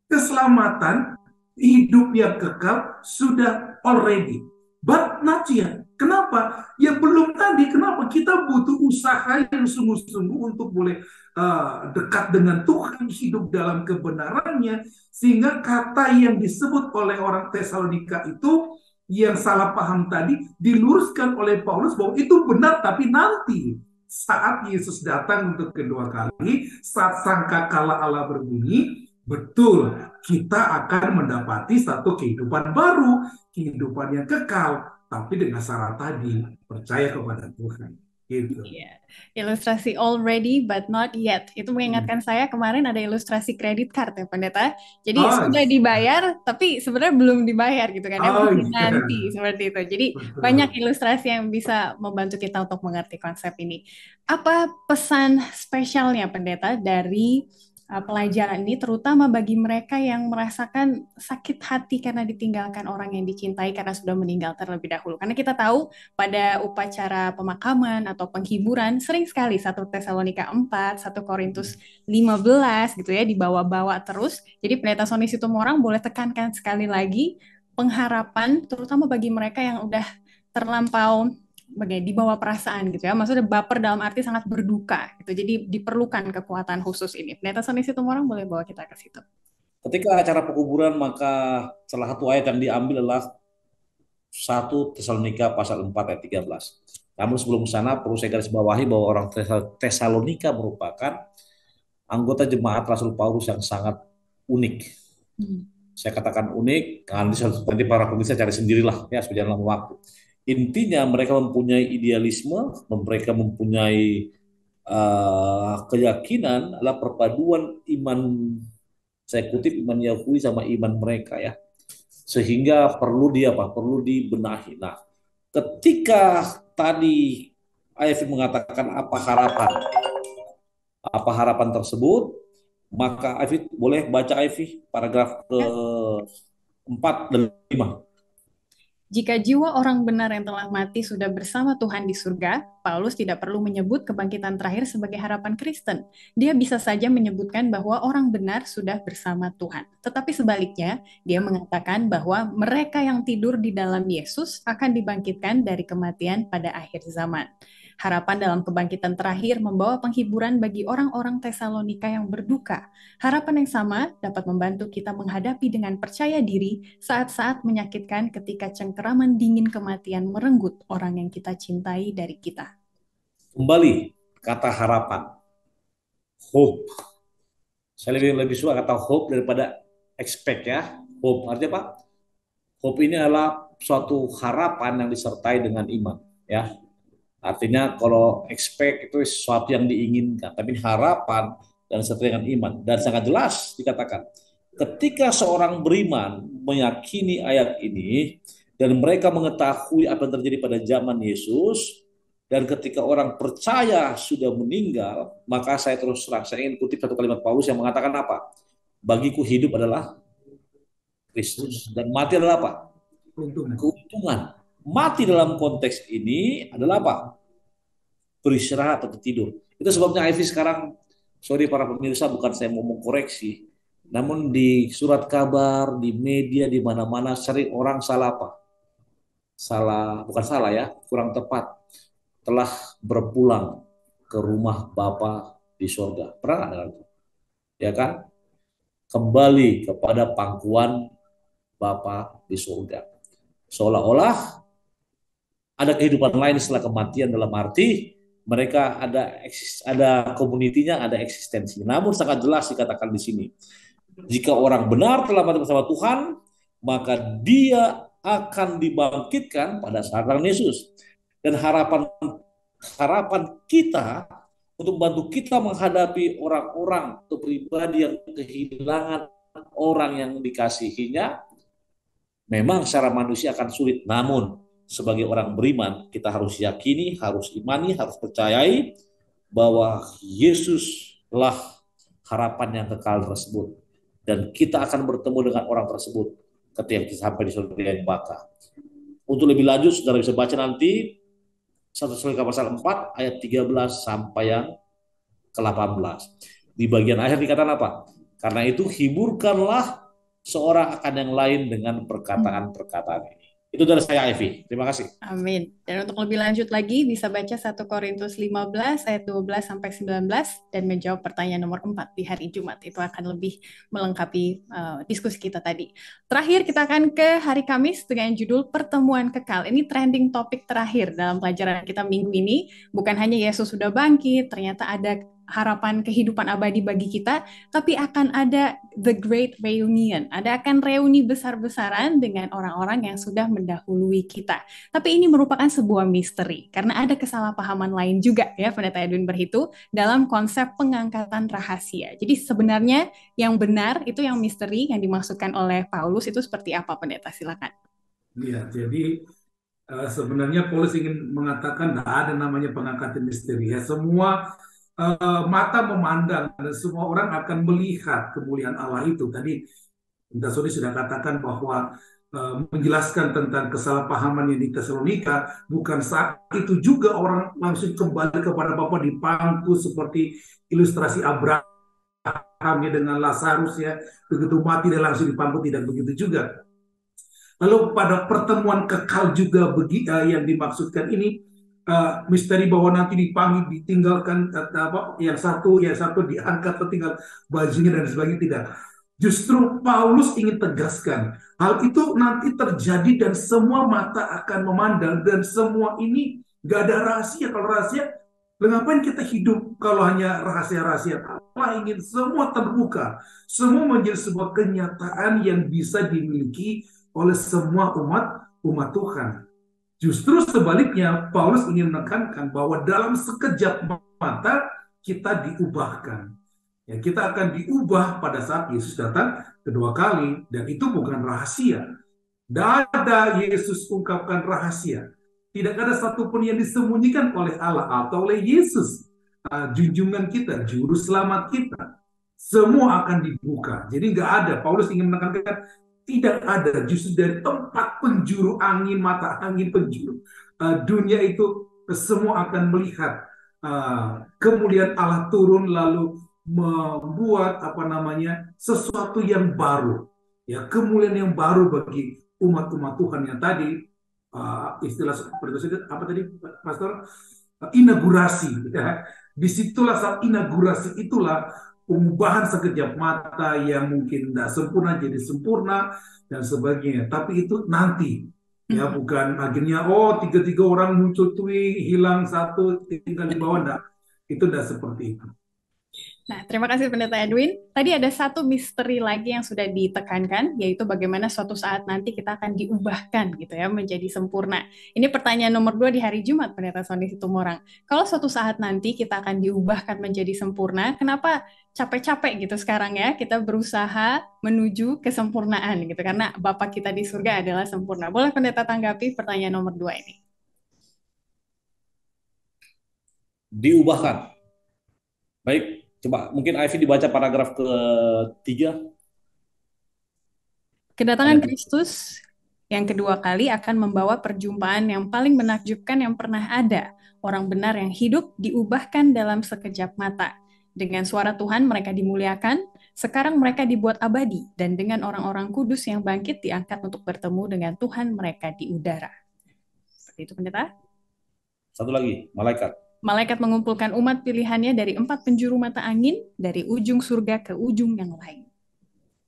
keselamatan, hidup yang kekal sudah already, but not yet. Kenapa? Ya belum tadi. Kenapa? Kita butuh usaha yang sungguh-sungguh untuk boleh dekat dengan Tuhan, hidup dalam kebenarannya, sehingga kata yang disebut oleh orang Tesalonika itu yang salah paham tadi diluruskan oleh Paulus bahwa itu benar, tapi nanti saat Yesus datang untuk kedua kali, saat sangkakala Allah berbunyi, betul kita akan mendapati satu kehidupan baru, kehidupan yang kekal, tapi dengan syarat tadi percaya kepada Tuhan. Gitu. Yeah. Ilustrasi already but not yet. Itu mengingatkan saya kemarin ada ilustrasi kredit card ya Pendeta. Jadi sudah dibayar tapi sebenarnya belum dibayar gitu kan. Nanti seperti itu. Jadi banyak ilustrasi yang bisa membantu kita untuk mengerti konsep ini. Apa pesan spesialnya Pendeta dari pelajaran ini, terutama bagi mereka yang merasakan sakit hati karena ditinggalkan orang yang dicintai karena sudah meninggal terlebih dahulu. Karena kita tahu pada upacara pemakaman atau penghiburan sering sekali 1 Tesalonika 4, 1 Korintus 15 gitu ya dibawa-bawa terus. Jadi Pendeta Sony Situmorang boleh tekankan sekali lagi pengharapan terutama bagi mereka yang udah terlampau di bawah perasaan gitu ya. Maksudnya baper dalam arti sangat berduka gitu. Jadi diperlukan kekuatan khusus ini. Pendeta Sony Situmorang boleh bawa kita ke situ. Ketika acara pekuburan maka salah satu ayat yang diambil adalah 1 Tesalonika pasal 4 ayat 13. Namun sebelum sana perlu saya garis bawahi bahwa orang Tesalonika merupakan anggota jemaat Rasul Paulus yang sangat unik. Saya katakan unik, nanti para pemirsa cari sendirilah ya sepanjang waktu. Intinya mereka mempunyai idealisme, mereka mempunyai keyakinan adalah perpaduan iman, saya kutip iman Yahudi sama iman mereka ya, sehingga perlu dibenahi. Nah, ketika tadi Ivy mengatakan apa harapan tersebut, maka Ivy boleh baca Ivy paragraf ke-4 dan 5. Jika jiwa orang benar yang telah mati sudah bersama Tuhan di surga, Paulus tidak perlu menyebut kebangkitan terakhir sebagai harapan Kristen. Dia bisa saja menyebutkan bahwa orang benar sudah bersama Tuhan. Tetapi sebaliknya, dia mengatakan bahwa mereka yang tidur di dalam Yesus akan dibangkitkan dari kematian pada akhir zaman. Harapan dalam kebangkitan terakhir membawa penghiburan bagi orang-orang Tesalonika yang berduka. Harapan yang sama dapat membantu kita menghadapi dengan percaya diri saat-saat menyakitkan ketika cengkeraman dingin kematian merenggut orang yang kita cintai dari kita. Kembali kata harapan, hope. Saya lebih suka kata hope daripada expect ya. Hope artinya apa? Hope ini adalah suatu harapan yang disertai dengan iman, ya. Artinya kalau expect itu sesuatu yang diinginkan, tapi harapan dan disertai dengan iman. Dan sangat jelas dikatakan, ketika seorang beriman meyakini ayat ini dan mereka mengetahui apa yang terjadi pada zaman Yesus, dan ketika orang percaya sudah meninggal, maka saya terus terang, saya ingin kutip satu kalimat Paulus yang mengatakan apa? Bagiku hidup adalah Kristus dan mati adalah apa? Keuntungan. Keuntungan. Mati dalam konteks ini adalah apa? Beristirahat atau tidur. Itu sebabnya Ivy sekarang, sorry para pemirsa, bukan saya mau mengkoreksi, namun di surat kabar, di media, di mana-mana sering orang salah apa? Salah, bukan salah ya, kurang tepat. Telah berpulang ke rumah Bapa di surga. Pernah nggak dengar itu? Ya kan? Kembali kepada pangkuan Bapa di surga. Seolah-olah ada kehidupan lain setelah kematian, dalam arti mereka ada komunitinya, ada eksistensinya. Namun sangat jelas dikatakan di sini, jika orang benar telah mati bersama Tuhan, maka dia akan dibangkitkan pada saat datang Yesus. Dan harapan harapan kita untuk membantu kita menghadapi orang-orang atau pribadi yang kehilangan orang yang dikasihinya, memang secara manusia akan sulit. Namun sebagai orang beriman, kita harus yakini, harus imani, harus percayai bahwa Yesuslah harapan yang kekal tersebut. Dan kita akan bertemu dengan orang tersebut ketika kita sampai di surga yang baka. Untuk lebih lanjut, saudara bisa baca nanti 1 Tesalonika pasal 4 ayat 13 sampai yang ke-18. Di bagian akhir dikatakan apa? Karena itu hiburkanlah seorang akan yang lain dengan perkataan-perkataan ini. Itu dari saya, Ivy. Terima kasih. Amin. Dan untuk lebih lanjut lagi, bisa baca 1 Korintus 15 ayat 12 sampai 19 dan menjawab pertanyaan nomor 4 di hari Jumat. Itu akan lebih melengkapi diskusi kita tadi. Terakhir, kita akan ke hari Kamis dengan judul Pertemuan Kekal. Ini trending topik terakhir dalam pelajaran kita minggu ini. Bukan hanya Yesus sudah bangkit, ternyata ada harapan kehidupan abadi bagi kita, tapi akan ada the great reunion. Ada akan reuni besar-besaran dengan orang-orang yang sudah mendahului kita. Tapi ini merupakan sebuah misteri, karena ada kesalahpahaman lain juga ya, Pendeta Edwin Berhitu, dalam konsep pengangkatan rahasia. Jadi sebenarnya yang benar itu yang misteri yang dimaksudkan oleh Paulus itu seperti apa, Pendeta? Silakan. Iya, jadi sebenarnya Paulus ingin mengatakan tidak ada namanya pengangkatan misteri. Ya, semua mata memandang dan semua orang akan melihat kemuliaan Allah itu. Tadi Dasodi sudah katakan bahwa menjelaskan tentang kesalahpahaman yang di Tesalonika, bukan saat itu juga orang langsung kembali kepada Bapa di pangku seperti ilustrasi Abraham dengan Lazarus ya, begitu mati dan langsung di pangku, tidak begitu juga. Lalu pada pertemuan kekal juga yang dimaksudkan ini, misteri bahwa nanti dipanggil, ditinggalkan yang satu diangkat, tertinggal bajunya dan sebagainya, tidak. Justru Paulus ingin tegaskan hal itu nanti terjadi dan semua mata akan memandang, dan semua ini gak ada rahasia. Kalau rahasia, ngapain kita hidup kalau hanya rahasia-rahasia? Allah ingin semua terbuka, semua menjadi sebuah kenyataan yang bisa dimiliki oleh semua umat Tuhan. Justru sebaliknya, Paulus ingin menekankan bahwa dalam sekejap mata kita diubahkan. Ya, kita akan diubah pada saat Yesus datang kedua kali, dan itu bukan rahasia. Tidak ada Yesus ungkapkan rahasia. Tidak ada satupun yang disembunyikan oleh Allah atau oleh Yesus, junjungan kita, juru selamat kita. Semua akan dibuka. Jadi nggak ada. Paulus ingin menekankan tidak ada, justru dari tempat penjuru angin, mata angin penjuru dunia itu, semua akan melihat kemuliaan Allah turun, lalu membuat sesuatu yang baru, ya, kemuliaan yang baru bagi umat-umat Tuhan yang tadi istilah seperti itu apa tadi, Pastor? Inaugurasi, ya. Disitulah saat inaugurasi itulah perubahan sekejap mata yang mungkin tidak sempurna jadi sempurna dan sebagainya. Tapi itu nanti, ya, bukan akhirnya tiga orang muncul hilang satu tinggal di bawah. Enggak, itu tidak seperti itu. Nah, terima kasih Pendeta Edwin. Tadi ada satu misteri lagi yang sudah ditekankan, yaitu bagaimana suatu saat nanti kita akan diubahkan gitu ya, menjadi sempurna. Ini pertanyaan nomor 2 di hari Jumat, Pendeta Sony Situmorang. Kalau suatu saat nanti kita akan diubahkan menjadi sempurna, kenapa capek-capek gitu sekarang ya? Kita berusaha menuju kesempurnaan gitu, karena Bapa kita di surga adalah sempurna. Boleh Pendeta tanggapi pertanyaan nomor 2 ini? Diubahkan. Baik, coba mungkin Ivy dibaca paragraf ketiga. Kedatangan Kristus yang kedua kali akan membawa perjumpaan yang paling menakjubkan yang pernah ada. Orang benar yang hidup diubahkan dalam sekejap mata. Dengan suara Tuhan mereka dimuliakan, sekarang mereka dibuat abadi, dan dengan orang-orang kudus yang bangkit diangkat untuk bertemu dengan Tuhan mereka di udara. Seperti itu, Pendeta. Satu lagi, malaikat. Malaikat mengumpulkan umat pilihannya dari 4 penjuru mata angin, dari ujung surga ke ujung yang lain.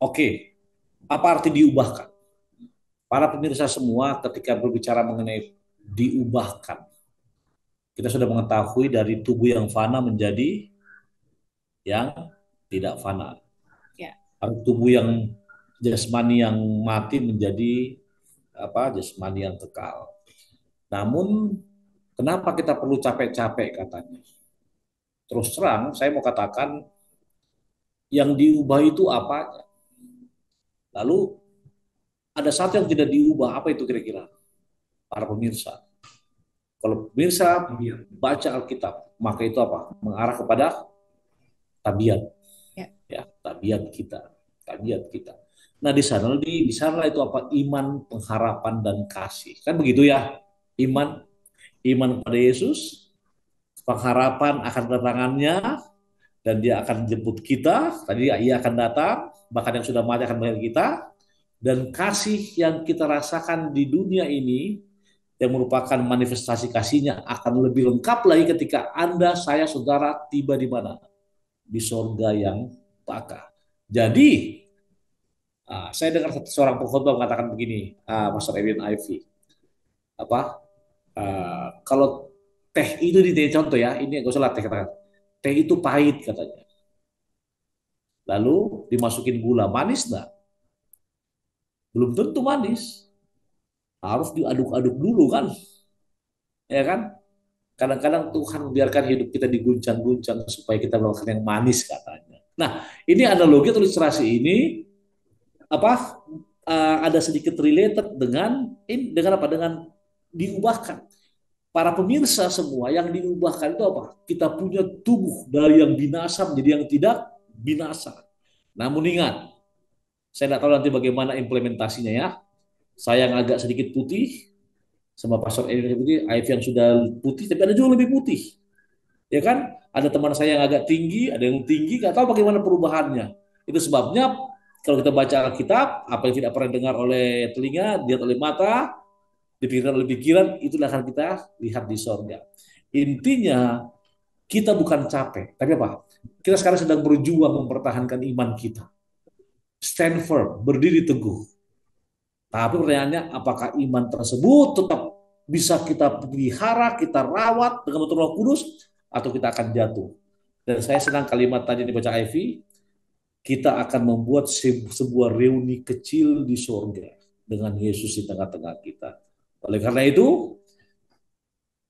Oke, apa arti diubahkan? Para pemirsa semua ketika berbicara mengenai diubahkan, kita sudah mengetahui dari tubuh yang fana menjadi yang tidak fana. Ya. Tubuh yang jasmani yang mati menjadi jasmani yang kekal. Namun kenapa kita perlu capek-capek katanya? Terus terang saya mau katakan yang diubah itu apa? Lalu ada satu yang tidak diubah, apa itu kira-kira? Para pemirsa. Kalau pemirsa baca Alkitab, maka itu apa? Mengarah kepada tabiat. Ya, tabiat kita. Tabiat kita. Nah, di sana itu apa? Iman, pengharapan dan kasih. Kan begitu ya? Iman pada Yesus, pengharapan akan kedatangannya, dan dia akan jemput kita. Tadi ia akan datang, bahkan yang sudah mati akan melihat kita. Dan kasih yang kita rasakan di dunia ini yang merupakan manifestasi kasihnya akan lebih lengkap lagi ketika Anda, saya, saudara tiba di mana? Di sorga yang bakal. Jadi, saya dengar seorang pengkhotbah mengatakan begini, Pastor Edwin Ivy, kalau teh itu contoh ya, ini nggak usah lah teh katakan, teh itu pahit katanya. Lalu dimasukin gula, manis nggak? Belum tentu manis. Harus diaduk-aduk dulu kan, ya kan? Kadang-kadang Tuhan membiarkan hidup kita diguncang-guncang supaya kita melakukan yang manis katanya. Nah, ini analogi atau ilustrasi ini ada sedikit related dengan diubahkan. Para pemirsa semua yang diubahkan itu apa? Kita punya tubuh dari yang binasa menjadi yang tidak binasa. Namun ingat, saya tidak tahu nanti bagaimana implementasinya ya. Saya yang agak sedikit putih, sama Pastor Edwin putih, Ivy yang sudah putih, tapi ada juga lebih putih. Ya kan? Ada teman saya yang agak tinggi, ada yang tinggi, nggak tahu bagaimana perubahannya. Itu sebabnya kalau kita baca Alkitab, apa yang tidak pernah dengar oleh telinga, dilihat oleh mata, dipikirkan oleh pikiran, itulah akan kita lihat di sorga. Intinya, kita bukan capek, tapi apa? Kita sekarang sedang berjuang mempertahankan iman kita. Stand firm, berdiri teguh. Tapi pertanyaannya, apakah iman tersebut tetap bisa kita pelihara, kita rawat dengan Roh Kudus, atau kita akan jatuh? Dan saya senang kalimat tadi dibaca Ivy, kita akan membuat sebuah reuni kecil di sorga dengan Yesus di tengah-tengah kita. Oleh karena itu,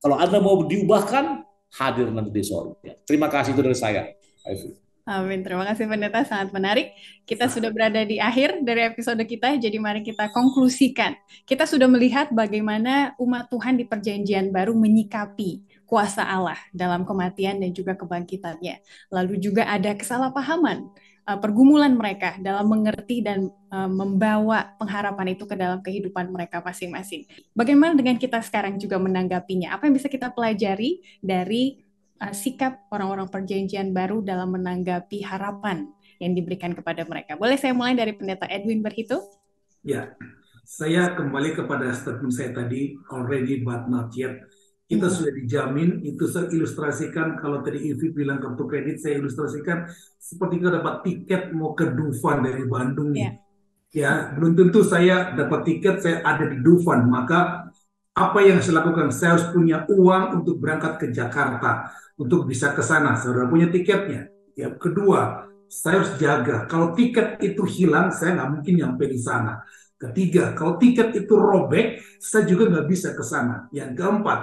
kalau Anda mau diubahkan, hadir nanti di sorga. Terima kasih itu dari saya, Ivy. Amin. Terima kasih Pendeta, sangat menarik. Kita sudah berada di akhir dari episode kita, jadi mari kita konklusikan. Kita sudah melihat bagaimana umat Tuhan di perjanjian baru menyikapi kuasa Allah dalam kematian dan juga kebangkitannya. Lalu juga ada kesalahpahaman, pergumulan mereka dalam mengerti dan membawa pengharapan itu ke dalam kehidupan mereka masing-masing. Bagaimana dengan kita sekarang juga menanggapinya? Apa yang bisa kita pelajari dari sikap orang-orang perjanjian baru dalam menanggapi harapan yang diberikan kepada mereka? Boleh saya mulai dari Pendeta Edwin Berhito? Ya, saya kembali kepada statement saya tadi, already but not yet. Kita sudah dijamin, itu saya ilustrasikan, kalau tadi Ivy bilang kartu kredit, saya ilustrasikan seperti kita dapat tiket mau ke Dufan dari Bandung nih. Ya, belum tentu saya dapat tiket, saya ada di Dufan, maka apa yang saya lakukan? Saya harus punya uang untuk berangkat ke Jakarta, untuk bisa ke sana. Saudara punya tiketnya. Yang kedua, saya harus jaga. Kalau tiket itu hilang, saya nggak mungkin nyampe di sana. Ketiga, kalau tiket itu robek, saya juga nggak bisa ke sana. Yang keempat,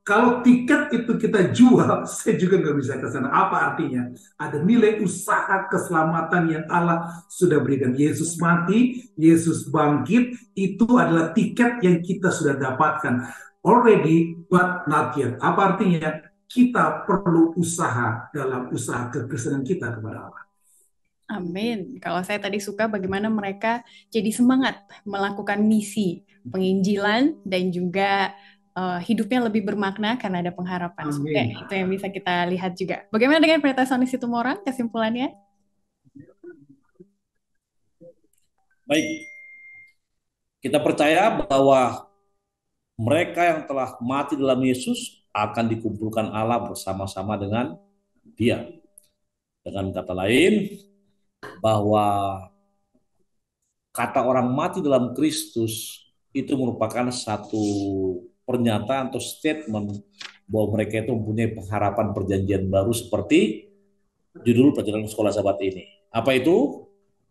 kalau tiket itu kita jual, saya juga nggak bisa ke sana. Apa artinya? Ada nilai usaha keselamatan yang Allah sudah berikan. Yesus mati, Yesus bangkit, itu adalah tiket yang kita sudah dapatkan. Already, but not yet. Apa artinya? Kita perlu usaha dalam usaha kekristenan kita kepada Allah. Amin. Kalau saya tadi suka bagaimana mereka jadi semangat melakukan misi penginjilan dan juga hidupnya lebih bermakna karena ada pengharapan. Semoga Amin. itu yang bisa kita lihat juga. Bagaimana dengan Pendeta Sony Situmorang? Kesimpulannya? Baik, kita percaya bahwa mereka yang telah mati dalam Yesus akan dikumpulkan Allah bersama-sama dengan Dia. Dengan kata lain, bahwa kata orang mati dalam Kristus itu merupakan satu pernyataan atau statement bahwa mereka itu mempunyai pengharapan perjanjian baru seperti judul pelajaran sekolah sahabat ini. Apa itu?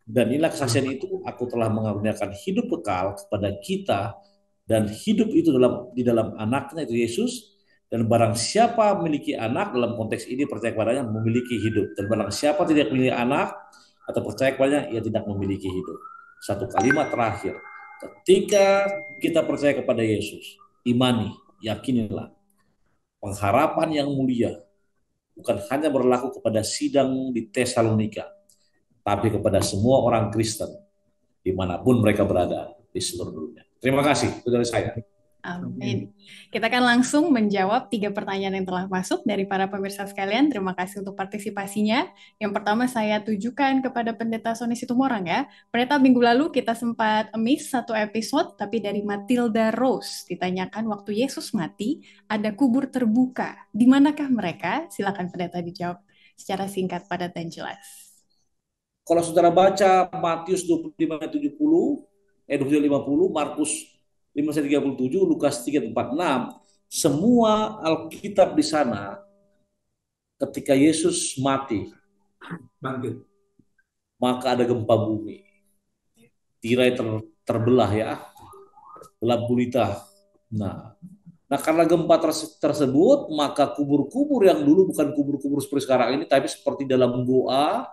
Dan inilah kesaksian itu, aku telah mengaruniakan hidup kekal kepada kita, dan hidup itu di dalam anaknya itu Yesus, dan barang siapa memiliki anak, dalam konteks ini percaya kepadanya, memiliki hidup, dan barang siapa tidak memiliki anak atau percaya kepadanya, ia tidak memiliki hidup. Satu kalimat terakhir, ketika kita percaya kepada Yesus, imani, yakinilah, pengharapan yang mulia bukan hanya berlaku kepada sidang di Tesalonika, tapi kepada semua orang Kristen dimanapun mereka berada di seluruh dunia. Terima kasih, itu dari saya. Amin. Kita akan langsung menjawab 3 pertanyaan yang telah masuk dari para pemirsa sekalian. Terima kasih untuk partisipasinya. Yang pertama saya tujukan kepada Pendeta Sony Situmorang ya. Pendeta, minggu lalu kita sempat miss satu episode, tapi dari Matilda Rose ditanyakan waktu Yesus mati, ada kubur terbuka. Di manakah mereka? Silakan Pendeta dijawab secara singkat, padat, dan jelas. Kalau saudara baca Matius 25:70, 50, Markus 5:37, Lukas 3:46, semua Alkitab di sana ketika Yesus mati, Bangkit. maka ada gempa bumi. Tirai terbelah ya, gelap gulita. Nah, karena gempa tersebut, maka kubur-kubur yang dulu bukan kubur-kubur seperti sekarang ini, tapi seperti dalam goa,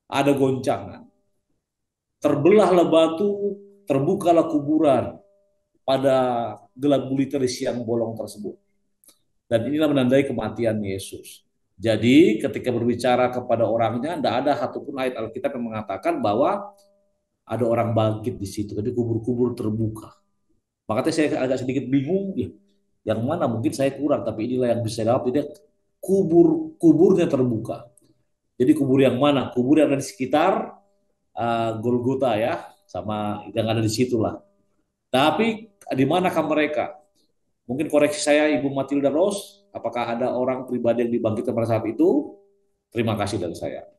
ada goncangan. Terbelahlah batu, terbukalah kuburan pada gelap gulita di siang bolong tersebut. Dan inilah menandai kematian Yesus. Jadi ketika berbicara kepada orangnya, tidak ada satupun ayat Alkitab yang mengatakan bahwa ada orang bangkit di situ. Jadi kubur-kubur terbuka. Makanya saya agak sedikit bingung, yang mana mungkin saya kurang, tapi inilah yang bisa jawab. Jadi kuburnya terbuka. Jadi kubur yang mana? Kubur yang ada di sekitar Golgota ya, sama yang ada di situlah. Tapi di manakah mereka? Mungkin koreksi saya Ibu Matilda Rose, apakah ada orang pribadi yang dibangkitkan pada saat itu? Terima kasih dari saya.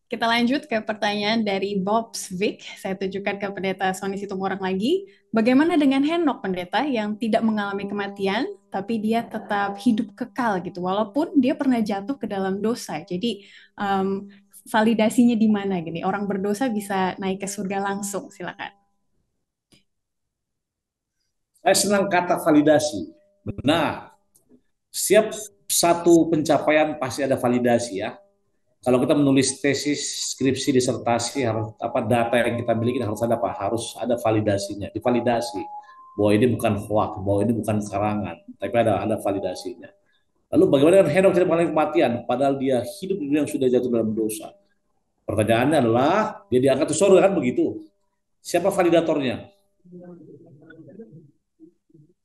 Kita lanjut ke pertanyaan dari Bob Svik. Saya tujukan ke Pendeta Sony Situmorang lagi. Bagaimana dengan Henok, Pendeta, yang tidak mengalami kematian, tapi dia tetap hidup kekal gitu, walaupun dia pernah jatuh ke dalam dosa. Jadi validasinya di mana gini? Orang berdosa bisa naik ke surga langsung. Silakan. Saya senang kata validasi. Benar. Setiap satu pencapaian pasti ada validasi ya. Kalau kita menulis tesis, skripsi, disertasi, harus data yang kita miliki harus ada Harus ada validasinya, divalidasi bahwa ini bukan hoax, bahwa ini bukan karangan, tapi ada validasinya. Lalu bagaimana dengan Henok tidak mengalami kematian, padahal dia hidup di dunia yang sudah jatuh dalam dosa? Pertanyaannya adalah dia diangkat ke surga kan begitu? Siapa validatornya?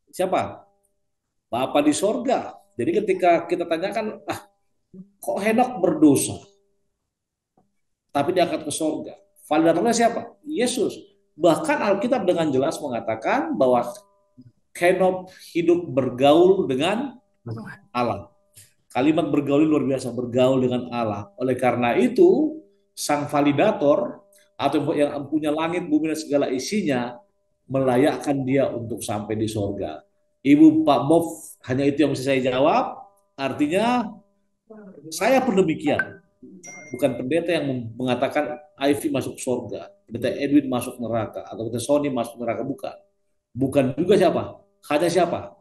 Siapa? Bapa di sorga. Jadi ketika kita tanyakan, kok Henok berdosa, tapi diangkat ke sorga? Validatornya siapa? Yesus. Bahkan Alkitab dengan jelas mengatakan bahwa Henok hidup bergaul dengan Allah. Kalimat bergaul luar biasa, bergaul dengan Allah. Oleh karena itu, sang validator atau yang punya langit, bumi, dan segala isinya melayakkan dia untuk sampai di sorga. Ibu, Pak Bob, hanya itu yang bisa saya jawab. Artinya, saya pun demikian. Bukan pendeta yang mengatakan Ivy masuk surga, pendeta Edwin masuk neraka, atau pendeta Sony masuk neraka, bukan. Bukan juga siapa? Hanya siapa?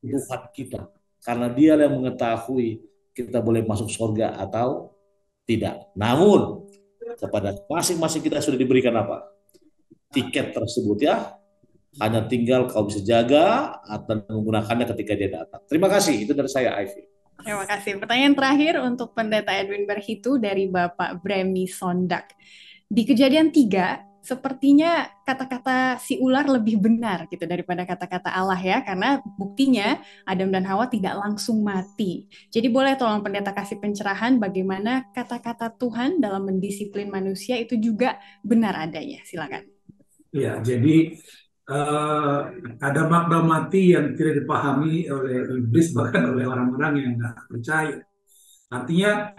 Tuhan kita. Karena dia yang mengetahui kita boleh masuk surga atau tidak. Namun kepada masing-masing kita sudah diberikan apa? Tiket tersebut ya. Hanya tinggal kau bisa jaga atau menggunakannya ketika dia datang. Terima kasih. Itu dari saya, Ivy. Terima kasih. Pertanyaan terakhir untuk Pendeta Edwin Berhitu dari Bapak Bremi Sondak. Di Kejadian 3, sepertinya kata-kata si ular lebih benar gitu daripada kata-kata Allah ya, karena buktinya Adam dan Hawa tidak langsung mati. Jadi boleh tolong pendeta kasih pencerahan bagaimana kata-kata Tuhan dalam mendisiplin manusia itu juga benar adanya. Silakan. Ya, jadi ada makna mati yang tidak dipahami oleh iblis, bahkan oleh orang-orang yang nggak percaya. Artinya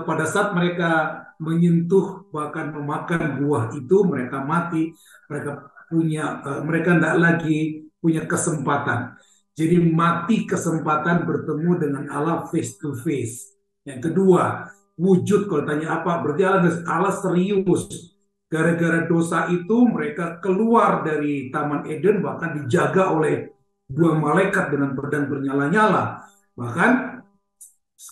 pada saat mereka menyentuh bahkan memakan buah itu, mereka mati. Mereka tidak lagi punya kesempatan. Jadi mati kesempatan bertemu dengan Allah face to face. Yang kedua, wujud. Kalau tanya apa, berarti Allah serius. Gara-gara dosa itu mereka keluar dari Taman Eden, bahkan dijaga oleh dua malaikat dengan pedang bernyala-nyala. Bahkan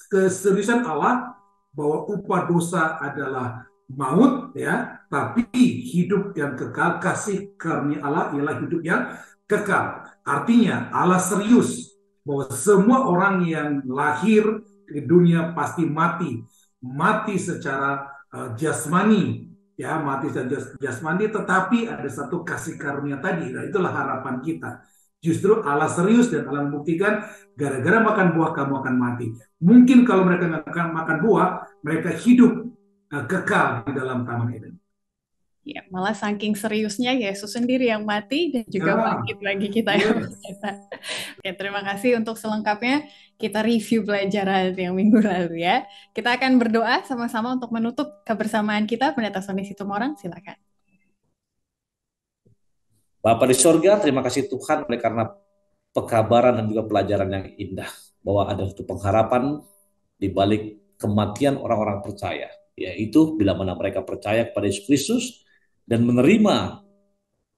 keseriusan Allah bahwa upah dosa adalah maut, ya, tapi hidup yang kekal, kasih karunia Allah ialah hidup yang kekal. Artinya Allah serius bahwa semua orang yang lahir ke dunia pasti mati secara jasmani, ya, mati secara jasmani, tetapi ada satu kasih karunia tadi. Nah, itulah harapan kita. Justru Allah serius dan Allah membuktikan gara-gara makan buah kamu akan mati. Mungkin kalau mereka nggak akan makan buah, mereka hidup kekal di dalam Taman Eden. Ya, malah saking seriusnya Yesus sendiri yang mati dan juga bangkit bagi kita ya. Oke, terima kasih untuk selengkapnya. Kita review pelajaran yang minggu lalu ya. Kita akan berdoa sama-sama untuk menutup kebersamaan kita. Pendeta Sony Situmorang, silakan. Bapa di sorga, terima kasih Tuhan oleh karena pekabaran dan juga pelajaran yang indah. Bahwa ada satu pengharapan di balik kematian orang-orang percaya. Yaitu bila mana mereka percaya kepada Yesus Kristus dan menerima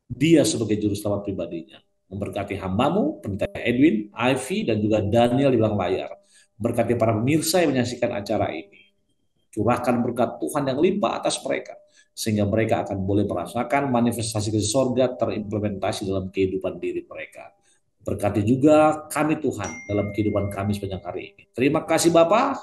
dia sebagai juru selamat pribadinya. Memberkati hambamu, pendeta Edwin, Ivy, dan juga Daniel di belakang layar. Berkati para pemirsa yang menyaksikan acara ini. Curahkan berkat Tuhan yang limpah atas mereka. Sehingga mereka akan boleh merasakan manifestasi kasih sorga terimplementasi dalam kehidupan diri mereka. Berkati juga kami Tuhan dalam kehidupan kami sepanjang hari ini. Terima kasih Bapa,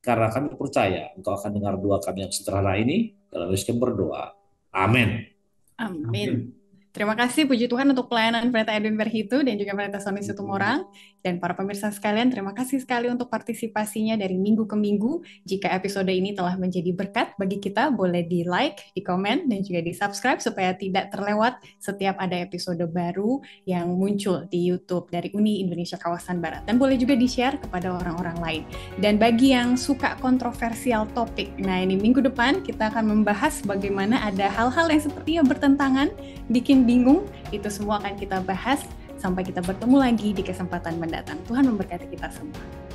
karena kami percaya Engkau akan dengar doa kami yang sederhana ini. Dalam Yesus kami berdoa. Amin. Amin. Terima kasih puji Tuhan untuk pelayanan Pendeta Edwin Berhitu dan juga Pendeta Sony Situmorang. Dan para pemirsa sekalian, terima kasih sekali untuk partisipasinya dari minggu ke minggu. Jika episode ini telah menjadi berkat bagi kita, boleh di like, di komen, dan juga di subscribe supaya tidak terlewat setiap ada episode baru yang muncul di YouTube dari Uni Indonesia Kawasan Barat. Dan boleh juga di-share kepada orang-orang lain. Dan bagi yang suka kontroversial topik, nah ini minggu depan kita akan membahas bagaimana ada hal-hal yang sepertinya bertentangan, bikin bingung, itu semua akan kita bahas sampai kita bertemu lagi di kesempatan mendatang. Tuhan memberkati kita semua.